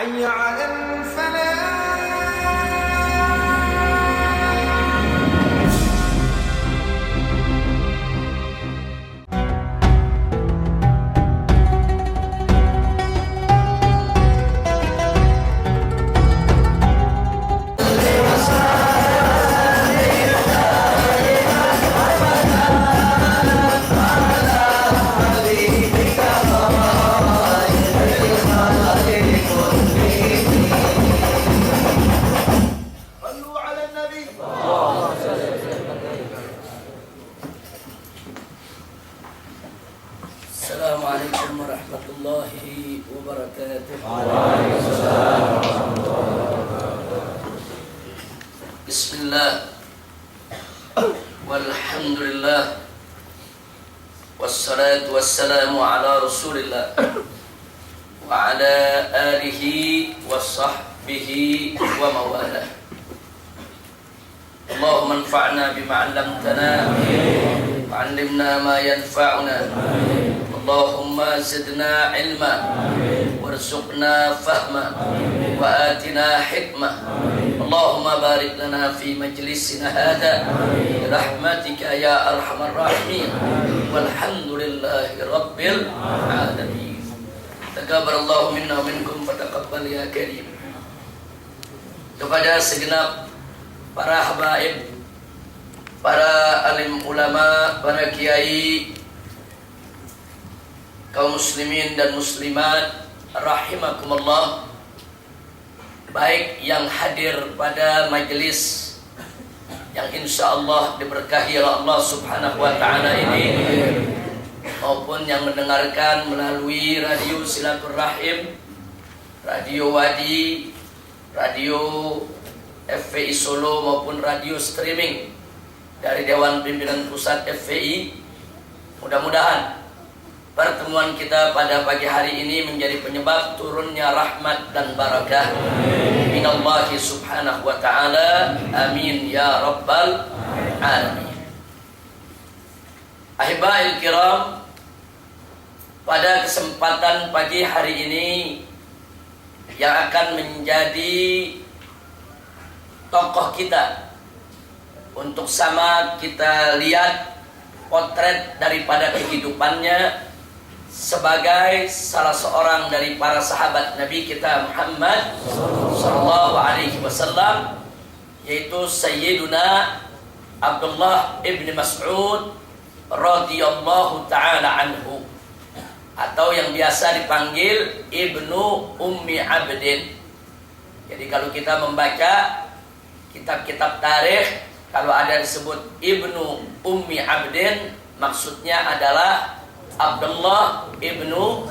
حي على الفلاح. Assalamualaikum warahmatullahi wabarakatuh. Bismillah, walhamdulillah, wassalatu wassalamu ala rasulillah wa ala alihi wa sahbihi wa mawalah. Allahumma anfa'na bima 'allamtana wa 'allimna ma yanfa'una. Allahumma zidna ilma warzuqna fahma wa atina hikmah. Allahumma barik lana fi majlisina hadha bi rahmatika ya arhamar rahimin. Walhamdulillahi rabbil alamin. Taqabbalallahu minna wa minkum fataqabbal ya karim. Kepada segenap para habaib, para alim ulama, para kiai, kaum muslimin dan muslimat rahimakumullah, baik yang hadir pada majelis yang insyaallah diberkahi oleh Allah subhanahu wa ta'ala ini, maupun yang mendengarkan melalui radio Silaturrahim, radio Wadi, radio FPI Solo, maupun radio streaming dari Dewan Pimpinan Pusat FPI. Mudah-mudahan pertemuan kita pada pagi hari ini menjadi penyebab turunnya rahmat dan barakah minallahi subhanahu wa ta'ala. Amin ya rabbal alamin. Ahibahil kiram, pada kesempatan pagi hari ini yang akan menjadi tokoh kita untuk sama kita lihat potret daripada kehidupannya sebagai salah seorang dari para sahabat Nabi kita Muhammad sallallahu alaihi wasallam, yaitu Sayyiduna Abdullah ibn Mas'ud radhiyallahu taala anhu, atau yang biasa dipanggil Ibnu Ummi Abdin. Jadi kalau kita membaca kitab-kitab tarikh, kalau ada disebut Ibnu Ummi Abdin, maksudnya adalah Abdullah ibnu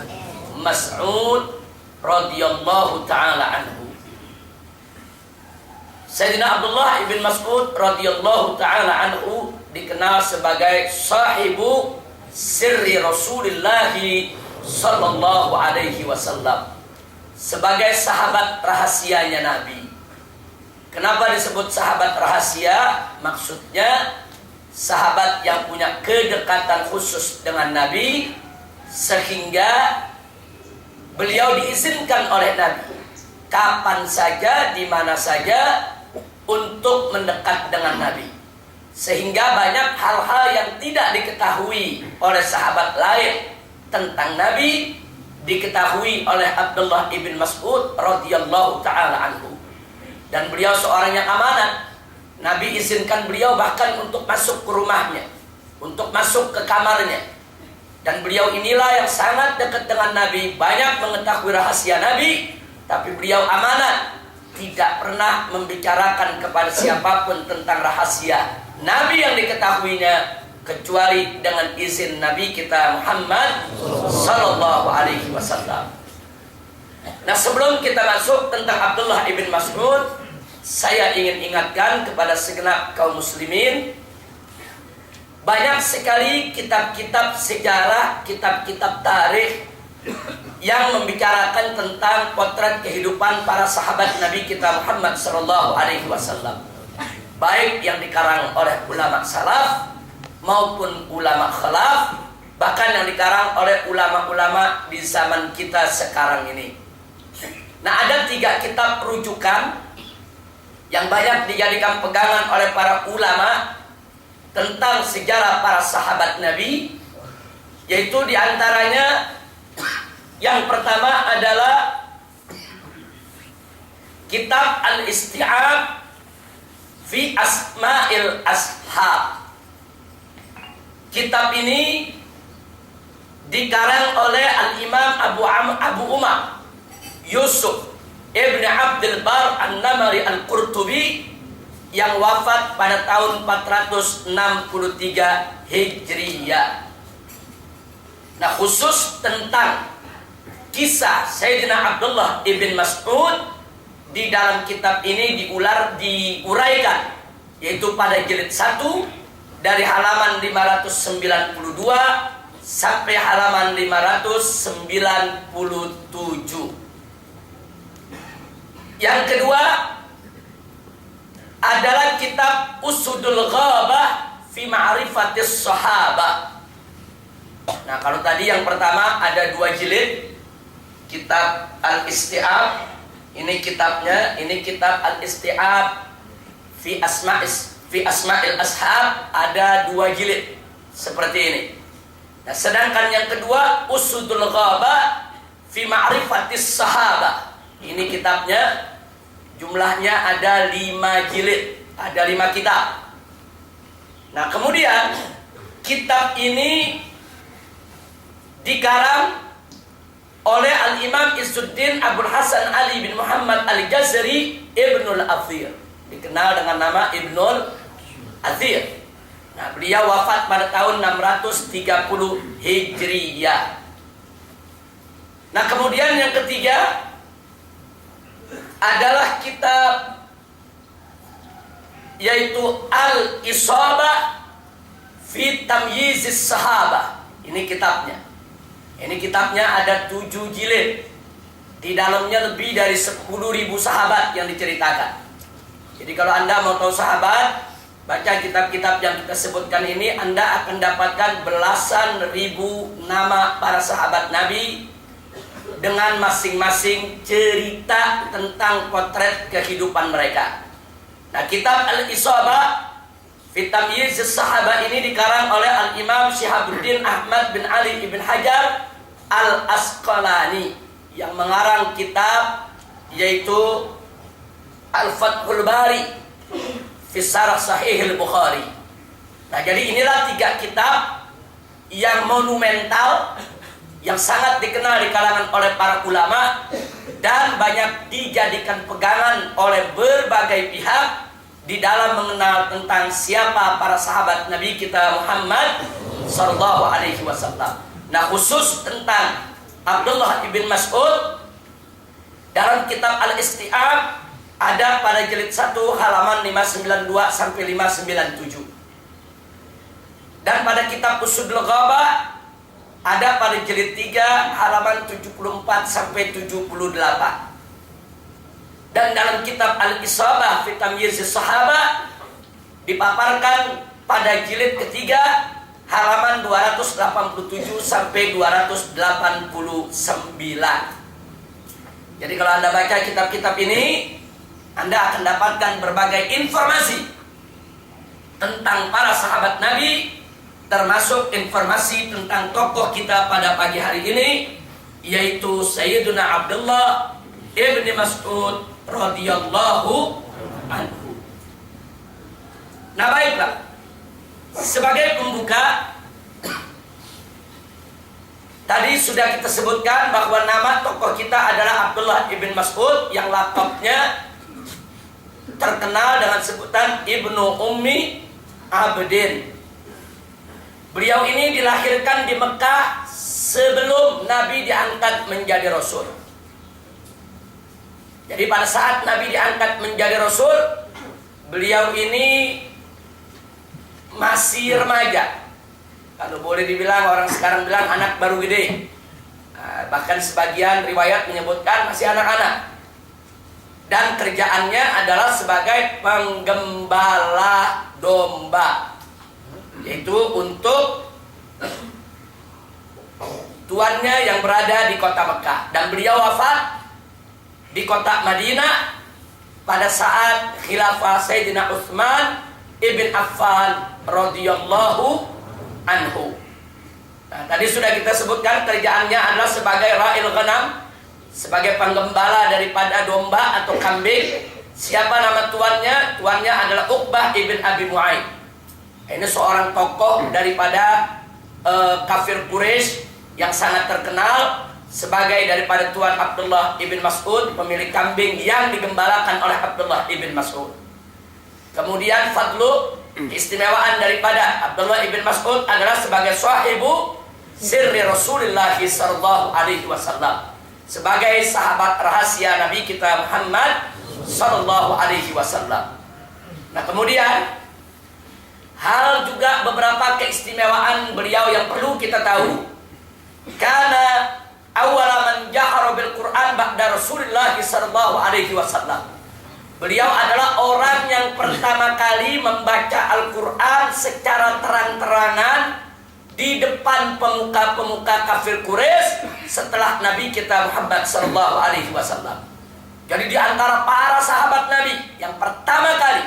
Mas'ud radhiyallahu taala anhu. Sayyidina Abdullah ibn Mas'ud radhiyallahu taala anhu dikenal sebagai sahibu sirri Rasulullah sallallahu alaihi wasallam, sebagai sahabat rahasianya Nabi. Kenapa disebut sahabat rahasia? Maksudnya sahabat yang punya kedekatan khusus dengan Nabi, sehingga beliau diizinkan oleh Nabi kapan saja, di mana saja untuk mendekat dengan Nabi, sehingga banyak hal-hal yang tidak diketahui oleh sahabat lain tentang Nabi diketahui oleh Abdullah ibn Mas'ud radhiyallahu taala anhu. Dan beliau seorang yang amanah. Nabi izinkan beliau bahkan untuk masuk ke rumahnya, untuk masuk ke kamarnya. Dan beliau inilah yang sangat dekat dengan Nabi, banyak mengetahui rahasia Nabi, tapi beliau amanat, tidak pernah membicarakan kepada siapapun tentang rahasia Nabi yang diketahuinya, kecuali dengan izin Nabi kita Muhammad sallallahu alaihi wasallam. Nah, sebelum kita masuk tentang Abdullah ibn Mas'ud, saya ingin ingatkan kepada segenap kaum muslimin, banyak sekali kitab-kitab sejarah, kitab-kitab tarikh yang membicarakan tentang potret kehidupan para sahabat Nabi kita Muhammad sallallahu alaihi wasallam, baik yang dikarang oleh ulama salaf maupun ulama khalaf, bahkan yang dikarang oleh ulama-ulama di zaman kita sekarang ini. Nah, ada 3 kitab rujukan yang banyak dijadikan pegangan oleh para ulama tentang sejarah para sahabat Nabi, yaitu diantaranya yang pertama adalah kitab Al-Isti'ab fi Asma'il Ashab. Kitab ini dikarang oleh Al-Imam Abu Umar Yusuf Ibn Abdul Bar An-Namari Al-Qurtubi yang wafat pada tahun 463 Hijriyah. Nah, khusus tentang kisah Sayyidina Abdullah ibn Mas'ud di dalam kitab ini diuraikan, yaitu pada jilid 1 dari halaman 592 sampai halaman 597. Yang kedua adalah kitab Usudul Ghabah fi Ma'rifatis Sahabah. Nah, kalau tadi yang pertama ada 2 jilid, kitab Al-Isti'ab, ini kitabnya, ini kitab Al-Isti'ab fi Asma'il Ashab, ada 2 jilid seperti ini. Nah, sedangkan yang kedua Usudul Ghabah fi Ma'rifatis Sahabah, ini kitabnya, jumlahnya ada 5 jilid, ada 5 kitab. Nah, kemudian kitab ini dikarang oleh Al-Imam Izzuddin Abul Hasan Ali bin Muhammad Al-Jazari Ibnul Athir, dikenal dengan nama Ibnul Athir. Nah, beliau wafat pada tahun 630 Hijriyah. Nah, kemudian yang ketiga adalah kitab yaitu Al-Isabah fi Tamyizis Sahabah. Ini kitabnya. Ini kitabnya ada 7 jilid. Di dalamnya lebih dari 10.000 sahabat yang diceritakan. Jadi kalau Anda mau tahu sahabat, baca kitab-kitab yang kita sebutkan ini, Anda akan dapatkan belasan ribu nama para sahabat Nabi dengan masing-masing cerita tentang potret kehidupan mereka. Nah, kitab Al-Isabah fi Tamyiz Sahabah ini dikarang oleh Al-Imam Syihabuddin Ahmad bin Ali ibn Hajar Al-Asqalani yang mengarang kitab yaitu Al-Fathul Bari fi Syarah Sahih Al-Bukhari. Nah, jadi inilah 3 kitab yang monumental, yang sangat dikenal di kalangan oleh para ulama dan banyak dijadikan pegangan oleh berbagai pihak di dalam mengenal tentang siapa para sahabat Nabi kita Muhammad sallallahu alaihi wasallam. Nah, khusus tentang Abdullah ibn Mas'ud dalam kitab Al-Isti'ab ada pada jilid 1 halaman 592 sampai 597. Dan pada kitab Usudul Ghabah ada pada jilid 3 halaman 74 sampai 78. Dan dalam kitab Al-Isabah fi Tamyizis Sahabah dipaparkan pada jilid ketiga halaman 287 sampai 289. Jadi kalau Anda baca kitab-kitab ini, Anda akan dapatkan berbagai informasi tentang para sahabat Nabi, termasuk informasi tentang tokoh kita pada pagi hari ini, yaitu Sayyiduna Abdullah ibn Mas'ud radhiyallahu anhu. Nah, baiklah, sebagai pembuka, tadi sudah kita sebutkan bahwa nama tokoh kita adalah Abdullah ibn Mas'ud yang lakabnya terkenal dengan sebutan Ibnu Ummi Abdin. Beliau ini dilahirkan di Mekah sebelum Nabi diangkat menjadi Rasul. Jadi pada saat Nabi diangkat menjadi Rasul, beliau ini masih remaja. Kalau boleh dibilang, orang sekarang bilang anak baru gede. Bahkan sebagian riwayat menyebutkan masih anak-anak. Dan kerjaannya adalah sebagai penggembala domba, yaitu untuk tuannya yang berada di kota Mekah. Dan beliau wafat di kota Madinah pada saat khilafah Sayyidina Utsman ibn Affan radhiyallahu anhu. Nah, tadi sudah kita sebutkan kerjaannya adalah sebagai ra'il ghanam, sebagai penggembala daripada domba atau kambing. Siapa nama tuannya? Tuannya adalah Uqbah ibn Abi Mu'aid. Ini seorang tokoh daripada kafir Quraisy yang sangat terkenal sebagai daripada tuan Abdullah ibn Mas'ud, pemilik kambing yang digembalakan oleh Abdullah ibn Mas'ud. Kemudian fadlu, keistimewaan daripada Abdullah ibn Mas'ud adalah sebagai sahibu sirri Rasulullah sallallahu alaihi wasallam, sebagai sahabat rahasia Nabi kita Muhammad sallallahu alaihi wasallam. Nah, kemudian hal juga beberapa keistimewaan beliau yang perlu kita tahu. Karena awwala man jahara bil Quran ba'da Rasulullah sallallahu alaihi wasallam. Beliau adalah orang yang pertama kali membaca Al-Qur'an secara terang-terangan di depan pemuka-pemuka kafir Quraisy setelah Nabi kita Muhammad sallallahu alaihi wasallam. Jadi di antara para sahabat Nabi yang pertama kali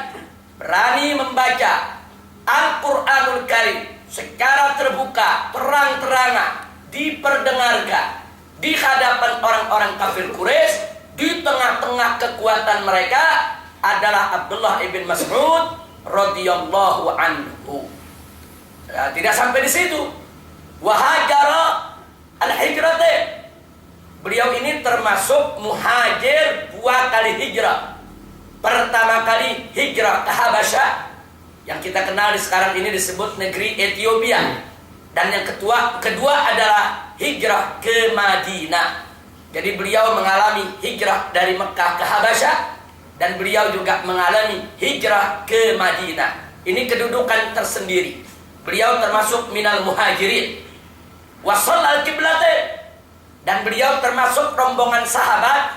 berani membaca Al-Qur'anul Karim secara terbuka, terang-terangan, diperdengarkan di hadapan orang-orang kafir Quraisy di tengah-tengah kekuatan mereka adalah Abdullah ibn Mas'ud radhiyallahu anhu. Ya, tidak sampai di situ. Wahajara al-hijrata. Beliau ini termasuk muhajir 2 kali hijrah. Pertama kali hijrah ke Habasyah yang kita kenal sekarang ini disebut negeri Ethiopia. Dan yang kedua adalah hijrah ke Madinah. Jadi beliau mengalami hijrah dari Mekah ke Habasyah dan beliau juga mengalami hijrah ke Madinah. Ini kedudukan tersendiri. Beliau termasuk minal muhajirin. Wasal al-kiblate. Dan beliau termasuk rombongan sahabat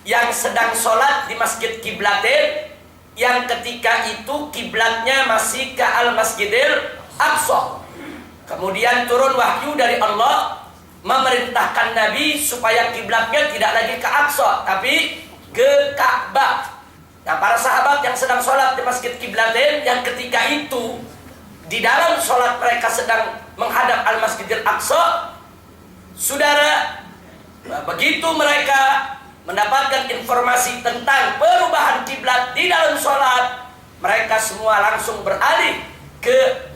yang sedang sholat di Masjid Kiblatin, yang ketika itu kiblatnya masih ke Al-Masjidil Aqsa. Kemudian turun wahyu dari Allah memerintahkan Nabi supaya kiblatnya tidak lagi ke Aqsa tapi ke Ka'bah. Nah, para sahabat yang sedang sholat di Masjid Kiblatin, yang ketika itu di dalam sholat mereka sedang menghadap Al-Masjidil Aqsa, saudara, begitu mereka mendapatkan informasi tentang perubahan kiblat di dalam sholat, mereka semua langsung beralih ke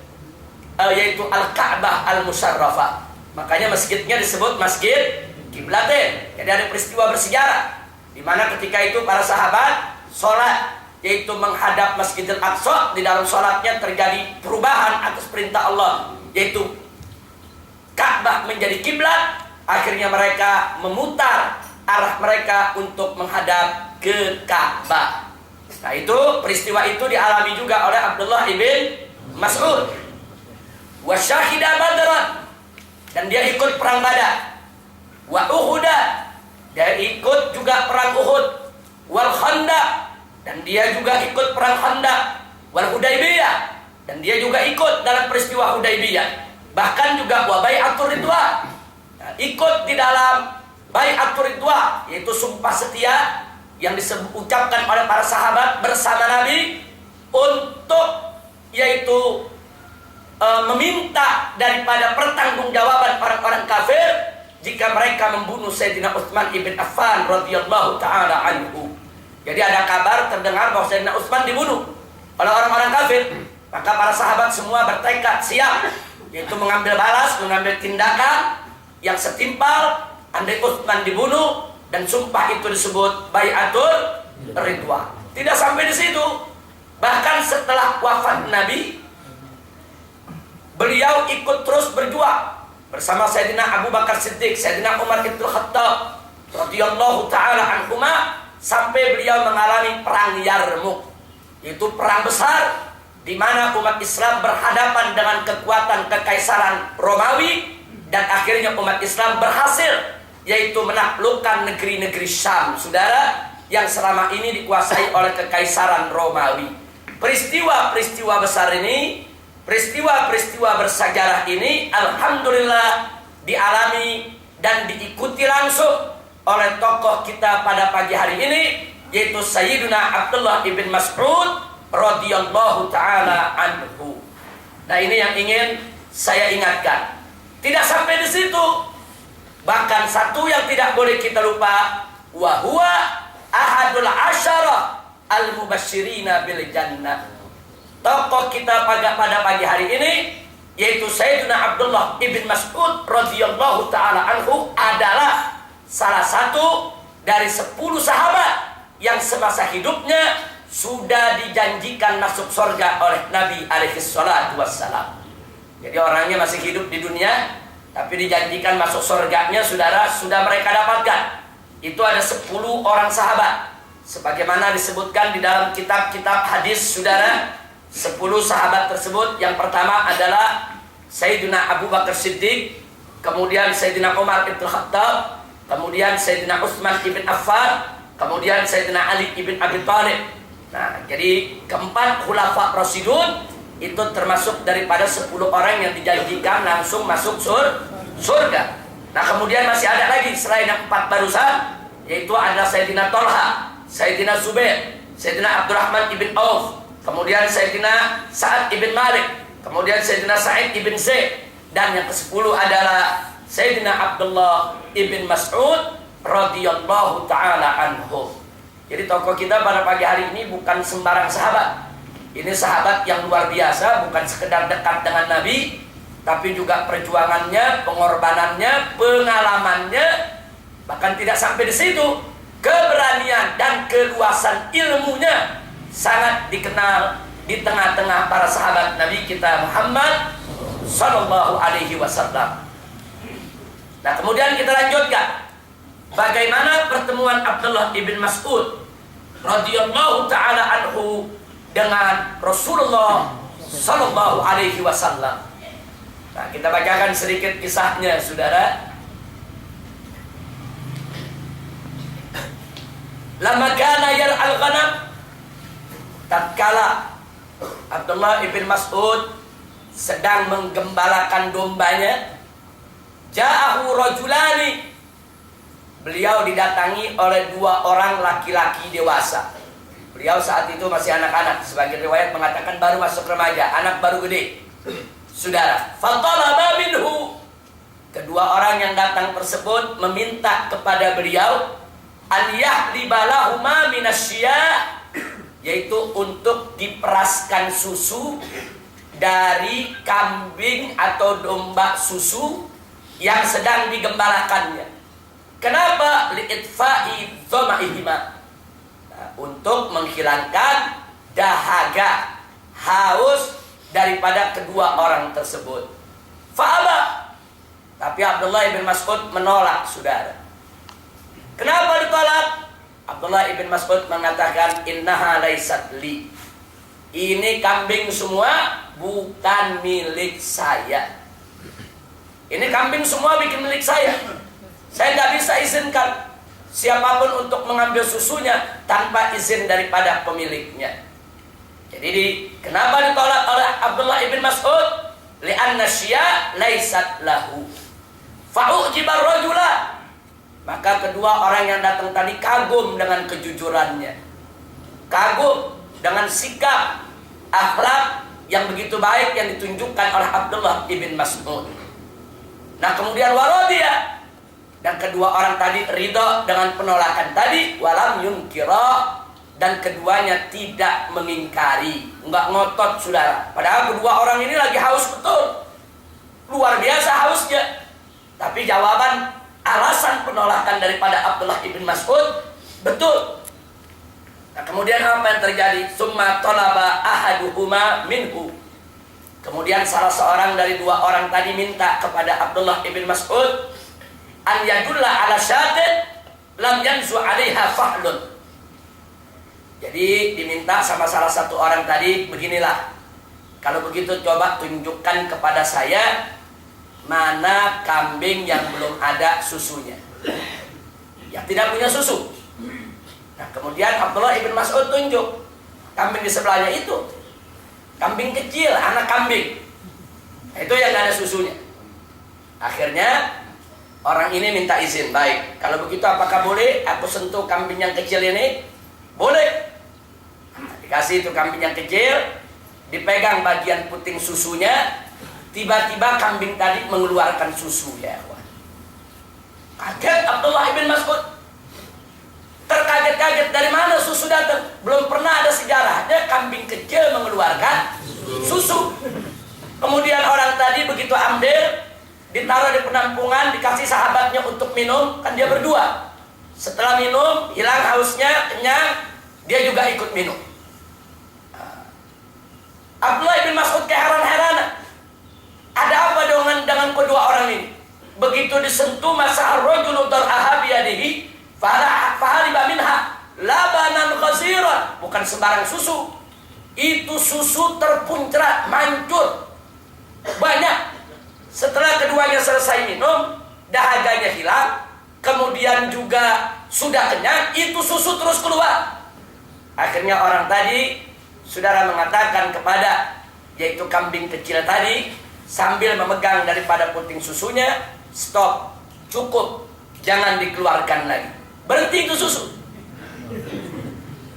yaitu Al-Ka'bah Al-Musharrafah. Makanya masjidnya disebut Masjid Kiblatin. Jadi ada peristiwa bersejarah di mana ketika itu para sahabat sholat yaitu menghadap Masjidil Aqsa, di dalam sholatnya terjadi perubahan atas perintah Allah, yaitu Ka'bah menjadi kiblat. Akhirnya mereka memutar arah mereka untuk menghadap ke Ka'bah. Nah, itu peristiwa itu dialami juga oleh Abdullah ibn Mas'ud. Wa syahida Badran, dan dia ikut perang Badar. Wa Uhuda, dia ikut juga perang Uhud. Wal Khandaq, dan dia juga ikut perang Khandaq. Wal Hudaybiyah, dan dia juga ikut dalam peristiwa Hudaybiyah. Bahkan juga wa bai'atur ridwan, ikut di dalam bai'atur ridwan, yaitu sumpah setia yang diucapkan oleh para sahabat bersama Nabi untuk yaitu meminta daripada pertanggungjawaban orang-orang kafir jika mereka membunuh Sayyidina Utsman ibn Affan radhiyallahu taala anhu. Jadi ada kabar terdengar bahwa Sayyidina Utsman dibunuh oleh orang-orang kafir. Maka para sahabat semua bertekad siap, yaitu mengambil balas, mengambil tindakan yang setimpal andai Utsman dibunuh, dan sumpah itu disebut bai'atul ridwan. Tidak sampai di situ. Bahkan setelah wafat Nabi, beliau ikut terus berjuang bersama Sayyidina Abu Bakar Siddiq, Sayyidina Umar ibn Khattab radhiyallahu taala anhuma, sampai beliau mengalami perang Yarmuk, yaitu perang besar di mana umat Islam berhadapan dengan kekuatan kekaisaran Romawi, dan akhirnya umat Islam berhasil yaitu menaklukkan negeri-negeri Syam, saudara, yang selama ini dikuasai oleh kekaisaran Romawi. Peristiwa-peristiwa besar ini, peristiwa-peristiwa bersejarah ini, alhamdulillah dialami dan diikuti langsung oleh tokoh kita pada pagi hari ini, yaitu Sayyiduna Abdullah ibn Mas'ud radhiyallahu taala anhu. Nah, ini yang ingin saya ingatkan. Tidak sampai di situ. Bahkan satu yang tidak boleh kita lupa, wa huwa ahadul asyara al-mubasysyirina bil jannah. Tokoh kita pada pagi hari ini, yaitu Sayyidina Abdullah ibn Mas'ud radhiyallahu taala anhu, adalah salah satu dari 10 sahabat yang semasa hidupnya sudah dijanjikan masuk surga oleh Nabi alaihi salatu wassalam. Jadi orangnya masih hidup di dunia, tapi dijanjikan masuk surganya, saudara, sudah mereka dapatkan. Itu ada 10 orang sahabat, sebagaimana disebutkan di dalam kitab-kitab hadis, saudara. 10 sahabat tersebut, yang pertama adalah Sayyidina Abu Bakar Siddiq, kemudian Sayyidina Umar ibn Khattab, kemudian Sayyidina Utsman ibn Affan, kemudian Sayyidina Ali ibn Abi Thalib. Nah, jadi keempat khulafa Rasyidun itu termasuk daripada 10 orang yang dijanjikan langsung masuk surga. Nah, kemudian masih ada lagi selain yang 4 barusan, yaitu adalah Sayyidina Tolha, Sayyidina Zubair, Sayyidina Abdurrahman ibn Auf, kemudian Sayyidina Sa'ad ibn Malik, kemudian Sayyidina Sa'id ibn Zaid, dan yang ke-10 adalah Sayyidina Abdullah ibn Mas'ud radhiyallahu taala anhu. Jadi tokoh kita pada pagi hari ini bukan sembarang sahabat. Ini sahabat yang luar biasa, bukan sekedar dekat dengan Nabi, tapi juga perjuangannya, pengorbanannya, pengalamannya, bahkan tidak sampai di situ, keberanian dan keluasan ilmunya sangat dikenal di tengah-tengah para sahabat Nabi kita Muhammad sallallahu alaihi wasallam. Nah, kemudian kita lanjutkan bagaimana pertemuan Abdullah ibn Mas'ud radhiyallahu taala anhu dengan Rasulullah sallallahu alaihi wasallam. Nah, kita bacakan sedikit kisahnya, saudara. Lama kana yar'al ghanam, tatkala Abdullah ibn Mas'ud sedang menggembalakan dombanya, ja'ahu rajulani, beliau didatangi oleh 2 orang laki-laki dewasa. Beliau saat itu masih anak-anak, sebagian riwayat mengatakan baru masuk remaja, anak baru gede, saudara. Fatalaba minhu, kedua orang yang datang tersebut meminta kepada beliau an yahlibahuma minasya, yaitu untuk diperaskan susu dari kambing atau domba susu yang sedang digembalakannya. Kenapa? Li'itfa'i dhama'ihima, untuk menghilangkan dahaga, haus daripada kedua orang tersebut. Fa'aba, tapi Abdullah ibn Mas'ud menolak, saudara. Kenapa ditolak? Abdullah ibn Mas'ud mengatakan, innaha laysat li, ini kambing semua bukan milik saya. Ini kambing semua bikin milik saya. Saya tidak bisa izinkan siapapun untuk mengambil susunya tanpa izin daripada pemiliknya. Jadi kenapa ditolak oleh Abdullah ibn Mas'ud? Li'anna syi'a laysat lahu. Fa'ujibar rajula, maka kedua orang yang datang tadi kagum dengan kejujurannya, kagum dengan sikap akhlak yang begitu baik yang ditunjukkan oleh Abdullah ibn Mas'ud. Nah, kemudian waradiyah, dan kedua orang tadi ridha dengan penolakan tadi, walam yunkira, dan keduanya tidak mengingkari, enggak ngotot, saudara. Padahal kedua orang ini lagi haus betul, luar biasa hausnya. Tapi jawaban alasan penolakan daripada Abdullah ibn Mas'ud betul. Nah, kemudian apa yang terjadi? Summa talaba ahaduhuma minhu, kemudian salah seorang dari 2 orang tadi minta kepada Abdullah ibn Mas'ud an yadulla ala syatin lam yanzu 'alaiha fahlun. Jadi diminta sama salah satu orang tadi, beginilah, kalau begitu coba tunjukkan kepada saya mana kambing yang belum ada susunya, yang tidak punya susu. Nah, kemudian Abdullah ibn Mas'ud tunjuk kambing di sebelahnya itu, kambing kecil, anak kambing, nah, itu yang tidak ada susunya. Akhirnya Orang ini minta izin, baik. Kalau begitu apakah boleh aku sentuh kambing yang kecil ini? Boleh. Dikasih itu kambing yang kecil, dipegang bagian puting susunya, tiba-tiba kambing tadi mengeluarkan susu, ya. Kaget Abdullah ibn Mas'ud. Terkaget-kaget, dari mana susu datang? Belum pernah ada sejarahnya kambing kecil mengeluarkan susu. Kemudian orang tadi begitu ambil, ditaruh di penampungan, dikasih sahabatnya untuk minum, kan dia berdua. Setelah minum, hilang hausnya, kenyang, dia juga ikut minum. Abdullah bin Mas'ud keheran-heranan. Ada apa dengan kedua orang ini? Begitu disentuh masa ar-rajulu dar'aha biyadihi fahariba minha labanan khasiran. Bukan sembarang susu. Itu susu terpuncrat, mancur. Banyak. Setelah keduanya selesai minum, dahaganya hilang, kemudian juga sudah kenyang, itu susu terus keluar. Akhirnya orang tadi, saudara mengatakan kepada, yaitu kambing kecil tadi, sambil memegang daripada puting susunya, stop, cukup, jangan dikeluarkan lagi. Berhenti itu susu.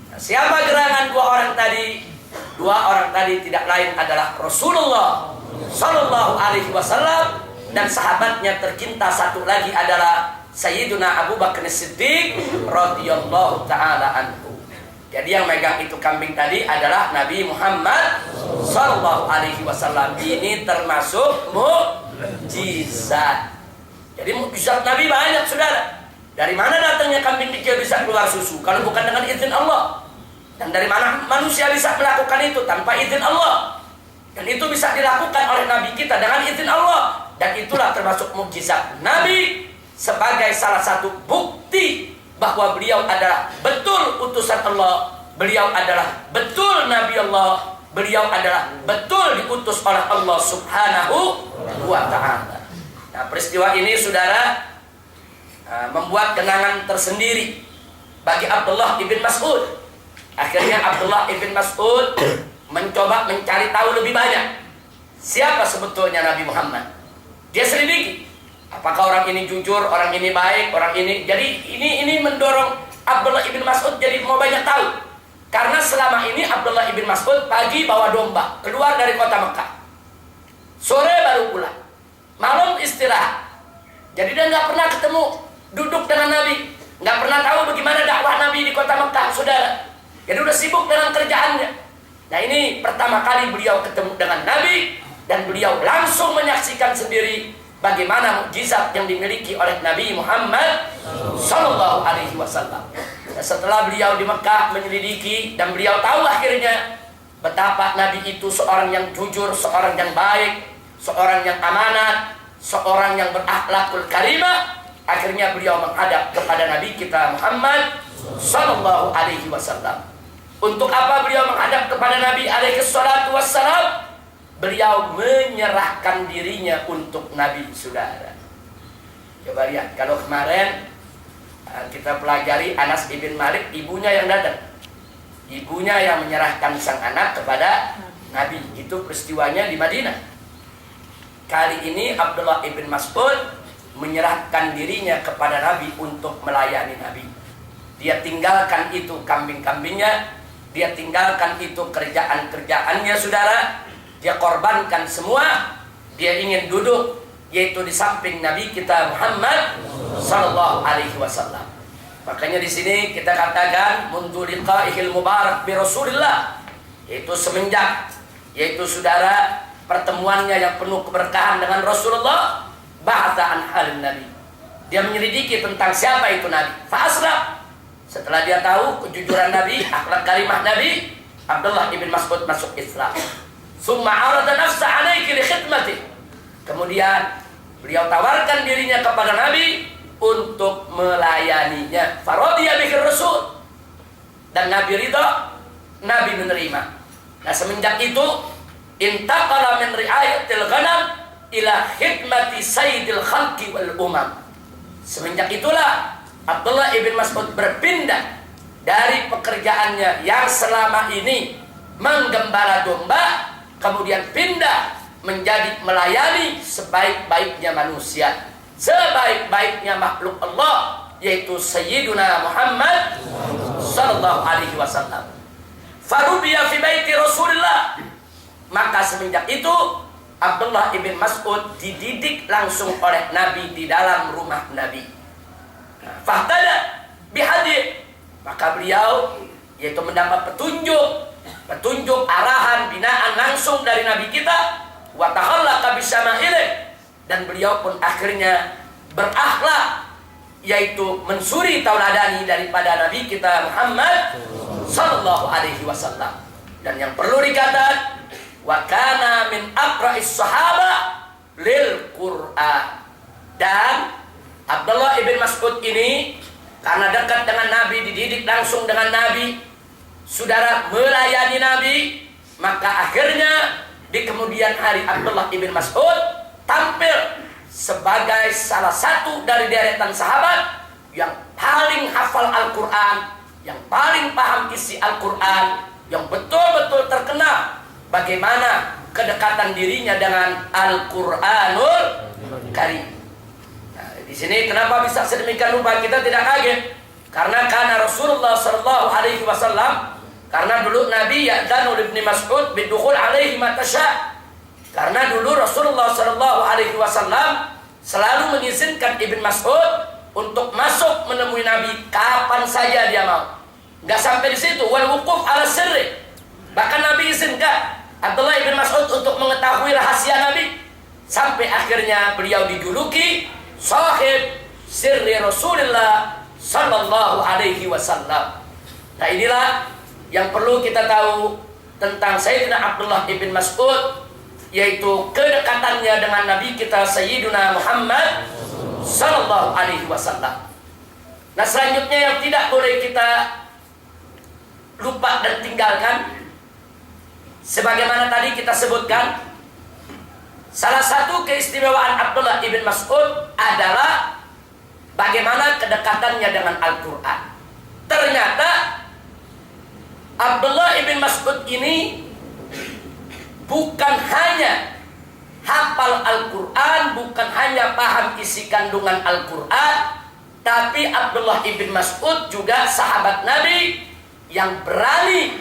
Nah, siapa gerangan dua orang tadi? Dua orang tadi tidak lain adalah Rasulullah Sallallahu Alaihi Wasallam dan sahabatnya tercinta satu lagi adalah Sayyiduna Abu Bakar Siddiq radhiyallahu taala anhu. Jadi yang megang itu kambing tadi adalah Nabi Muhammad Sallallahu Alaihi Wasallam. Ini termasuk mukjizat. Jadi mukjizat Nabi banyak, saudara. Dari mana datangnya kambing kecil bisa keluar susu? Kalau bukan dengan izin Allah. Dan dari mana manusia bisa melakukan itu tanpa izin Allah? Dan itu bisa dilakukan oleh Nabi kita dengan izin Allah. Dan itulah termasuk mukjizat Nabi sebagai salah satu bukti bahwa beliau adalah betul utusan Allah. Beliau adalah betul Nabi Allah. Beliau adalah betul diutus oleh Allah Subhanahu wa ta'ala. Nah, peristiwa ini, saudara, membuat kenangan tersendiri bagi Abdullah ibn Mas'ud. Akhirnya Abdullah ibn Mas'ud mencoba mencari tahu lebih banyak siapa sebetulnya Nabi Muhammad. Dia selidiki, apakah orang ini jujur, orang ini baik, orang ini. Jadi ini mendorong Abdullah ibn Mas'ud jadi mau banyak tahu. Karena selama ini Abdullah ibn Mas'ud pagi bawa domba keluar dari kota Mekah, sore baru pulang, malam istirahat. Jadi dia nggak pernah ketemu, duduk dengan Nabi, nggak pernah tahu bagaimana dakwah Nabi di kota Mekah, saudara. Jadi udah sibuk dengan kerjaannya. Nah, ini pertama kali beliau ketemu dengan Nabi dan beliau langsung menyaksikan sendiri bagaimana mukjizat yang dimiliki oleh Nabi Muhammad Sallallahu Alaihi Wasallam. Nah, setelah beliau di Mekah menyelidiki dan beliau tahu akhirnya betapa Nabi itu seorang yang jujur, seorang yang baik, seorang yang amanat, seorang yang berakhlakul karimah. Akhirnya beliau menghadap kepada Nabi kita Muhammad Sallallahu Alaihi Wasallam. Untuk apa beliau menghadap kepada Nabi alaihi salatu wassalam? Beliau menyerahkan dirinya untuk Nabi, saudara. Coba lihat, kalau kemarin kita pelajari Anas ibn Malik, ibunya yang datang. Ibunya yang menyerahkan sang anak kepada Nabi. Itu peristiwanya di Madinah. Kali ini Abdullah ibn Mas'ud menyerahkan dirinya kepada Nabi untuk melayani Nabi. Dia tinggalkan itu kambing-kambingnya, dia tinggalkan itu kerjaan-kerjaannya, saudara. Dia korbankan semua. Dia ingin duduk, yaitu di samping Nabi kita Muhammad Sallallahu Alaihi Wasallam. Makanya di sini kita katakan mundu liqa'ihil mubarak bi Rasulillah, yaitu semenjak, yaitu saudara, pertemuannya yang penuh keberkahan dengan Rasulullah, bahasa an halin Nabi. Dia menyelidiki tentang siapa itu Nabi. Fa'aslam. Setelah dia tahu kejujuran Nabi, akhlak karimah Nabi, Abdullah ibn Mas'ud masuk Islam. Summa arada nafsa alaiki li khidmatih. Kemudian beliau tawarkan dirinya kepada Nabi untuk melayaninya. Faradiya bihi Rasul. Dan Nabi ridha, Nabi menerima. Nah, semenjak itu intaqala min ri'ayatil ghanam ila khidmati sayyidil khalqi wal umam. Semenjak itulah Abdullah ibn Mas'ud berpindah dari pekerjaannya yang selama ini menggembala domba, kemudian pindah menjadi melayani sebaik-baiknya manusia. sebaik-baiknya makhluk Allah, yaitu Sayyiduna Muhammad sallallahu alaihi wasallam. Farubiya fi baiti Rasulillah. Maka semenjak itu Abdullah ibn Mas'ud dididik langsung oleh Nabi di dalam rumah Nabi. Fahtada bihadi. Maka beliau yaitu mendapat petunjuk arahan binaan langsung dari Nabi kita. Wa takhallaqa bisama'ilih. Dan beliau pun akhirnya berakhlak, yaitu mensuri tauladani daripada Nabi kita Muhammad sallallahu alaihi wasallam. Dan yang perlu dikatakan, wa kana min aqra'is sahaba lil Qur'an. Dan Abdullah ibn Mas'ud ini karena dekat dengan Nabi, dididik langsung dengan Nabi, saudara, melayani Nabi, maka akhirnya di kemudian hari Abdullah ibn Mas'ud tampil sebagai salah satu dari deretan sahabat yang paling hafal Al-Quran, yang paling paham isi Al-Quran, yang betul-betul terkenal bagaimana kedekatan dirinya dengan Al-Quranul Karim. Nah, di sini kenapa bisa sedemikian rupa kita tidak kaget? Karena Rasulullah Sallallahu Alaihi Wasallam, karena dulu Nabi ya'danu ibn Mas'ud bidukhul alaihi matasya. Karena dulu Rasulullah Sallallahu Alaihi Wasallam selalu mengizinkan Ibn Mas'ud untuk masuk menemui Nabi kapan saja dia mau. Nggak sampai di situ, wal wukuf ala sirri. Bahkan Nabi izinkan Abdullah ibn Mas'ud untuk mengetahui rahasia Nabi, sampai akhirnya beliau dijuluki sahib sirri Rasulullah Sallallahu Alaihi Wasallam. Nah, inilah yang perlu kita tahu tentang Sayyidina Abdullah ibn Mas'ud, yaitu kedekatannya dengan Nabi kita Sayyiduna Muhammad Sallallahu Alaihi Wasallam. Nah, selanjutnya yang tidak boleh kita lupa dan tinggalkan, sebagaimana tadi kita sebutkan, salah satu keistimewaan Abdullah ibn Mas'ud adalah bagaimana kedekatannya dengan Al-Quran. Ternyata Abdullah ibn Mas'ud ini bukan hanya hafal Al-Quran, bukan hanya paham isi kandungan Al-Quran, tapi Abdullah ibn Mas'ud juga sahabat Nabi yang berani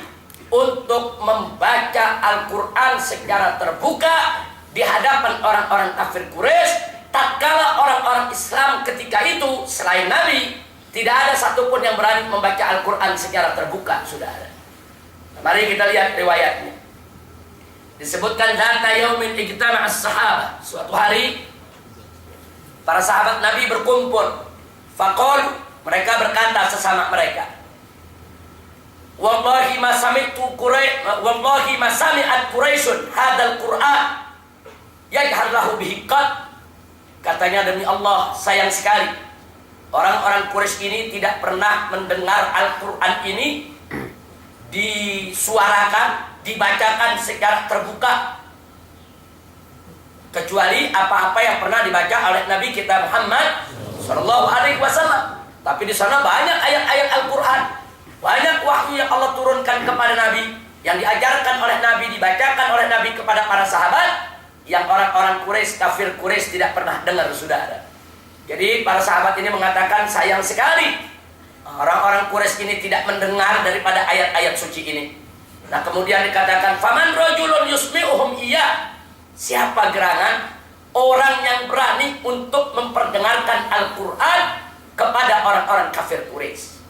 untuk membaca Al-Quran secara terbuka di hadapan orang-orang kafir Quraisy. Tatkala orang-orang Islam ketika itu selain Nabi, tidak ada satupun yang berani membaca Al-Quran secara terbuka, saudara. Mari kita lihat riwayatnya. Disebutkan data yaumin ijtama'a as-sahabah. Suatu hari para sahabat Nabi berkumpul. Faqalu, mereka berkata sesama mereka, wallahi ma sami'at Quraisyun hadzal Qur'an yajhar lahu bihi qad. Katanya, demi Allah, sayang sekali orang-orang Quraisy ini tidak pernah mendengar Al-Quran ini disuarakan, dibacakan secara terbuka, kecuali apa-apa yang pernah dibaca oleh Nabi kita Muhammad Sallallahu Alaihi Wasallam. Tapi di sana banyak ayat-ayat Al-Quran, banyak wahyu yang Allah turunkan kepada Nabi, yang diajarkan oleh Nabi, dibacakan oleh Nabi kepada para sahabat, yang orang-orang Quraisy, kafir Quraisy tidak pernah dengar, saudara. Jadi para sahabat ini mengatakan, sayang sekali orang-orang Quraisy ini tidak mendengar daripada ayat-ayat suci ini. Nah, kemudian dikatakan, faman rajulun yusmi'uhum iya. Siapa gerangan orang yang berani untuk memperdengarkan Al-Quran kepada orang-orang kafir Quraisy.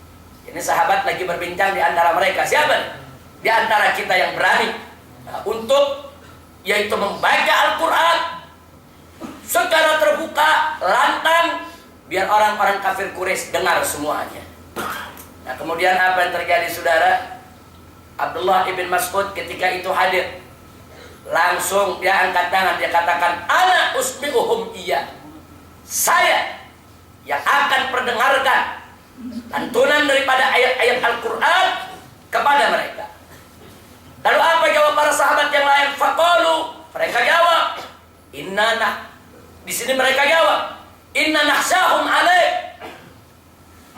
Ini sahabat lagi berbincang di antara mereka. Siapa? Di antara kita yang berani untuk yaitu membaca Al-Quran secara terbuka, lantang, biar orang-orang kafir Quraisy dengar semuanya. Nah, kemudian apa yang terjadi, saudara? Abdullah ibn Mas'ud ketika itu hadir, langsung dia angkat tangan, dia katakan, ana usmi'uhum iya. Saya yang akan perdengarkan lantunan daripada ayat-ayat Al-Quran kepada mereka. Lalu apa jawab para sahabat yang lain? Faqalu, mereka jawab, di sini mereka jawab, inna nahsyahum alaik.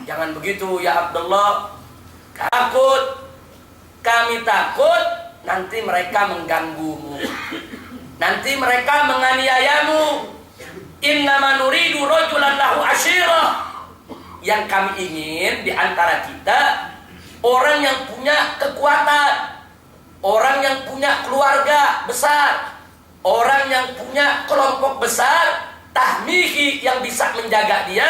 Jangan begitu ya Abdullah, kami takut nanti mereka mengganggumu, nanti mereka menganiayamu. Innama nuridu rajulan lahu asyirah. Yang kami ingin di antara kita orang yang punya kekuatan, orang yang punya keluarga besar, orang yang punya kelompok besar, tahmihi yang bisa menjaga dia,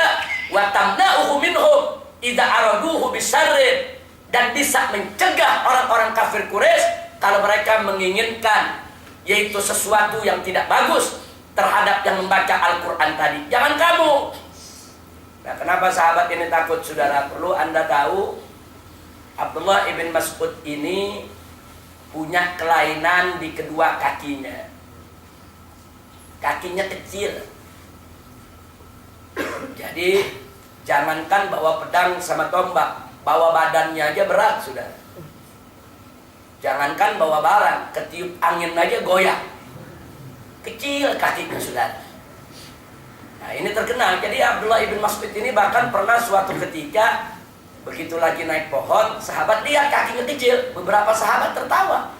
wa tamna'uhu minhum idza araduhu bisarrin, dan bisa mencegah orang-orang kafir Quraisy kalau mereka menginginkan yaitu sesuatu yang tidak bagus terhadap yang membaca Al-Quran tadi. Jangan kamu. Nah, kenapa sahabat ini takut, saudara? Perlu Anda tahu, Abdullah ibn Mas'ud ini punya kelainan di kedua kakinya. Kakinya kecil. Jadi jangankan bawa pedang sama tombak, bawa badannya aja berat, saudara. Jangankan bawa barang, ketiup angin aja goyang. Kecil kakinya, saudara. Nah, ini terkenal. Jadi Abdullah ibn Mas'ud ini bahkan pernah suatu ketika begitu lagi naik pohon, sahabat lihat kakinya kecil. Beberapa sahabat tertawa.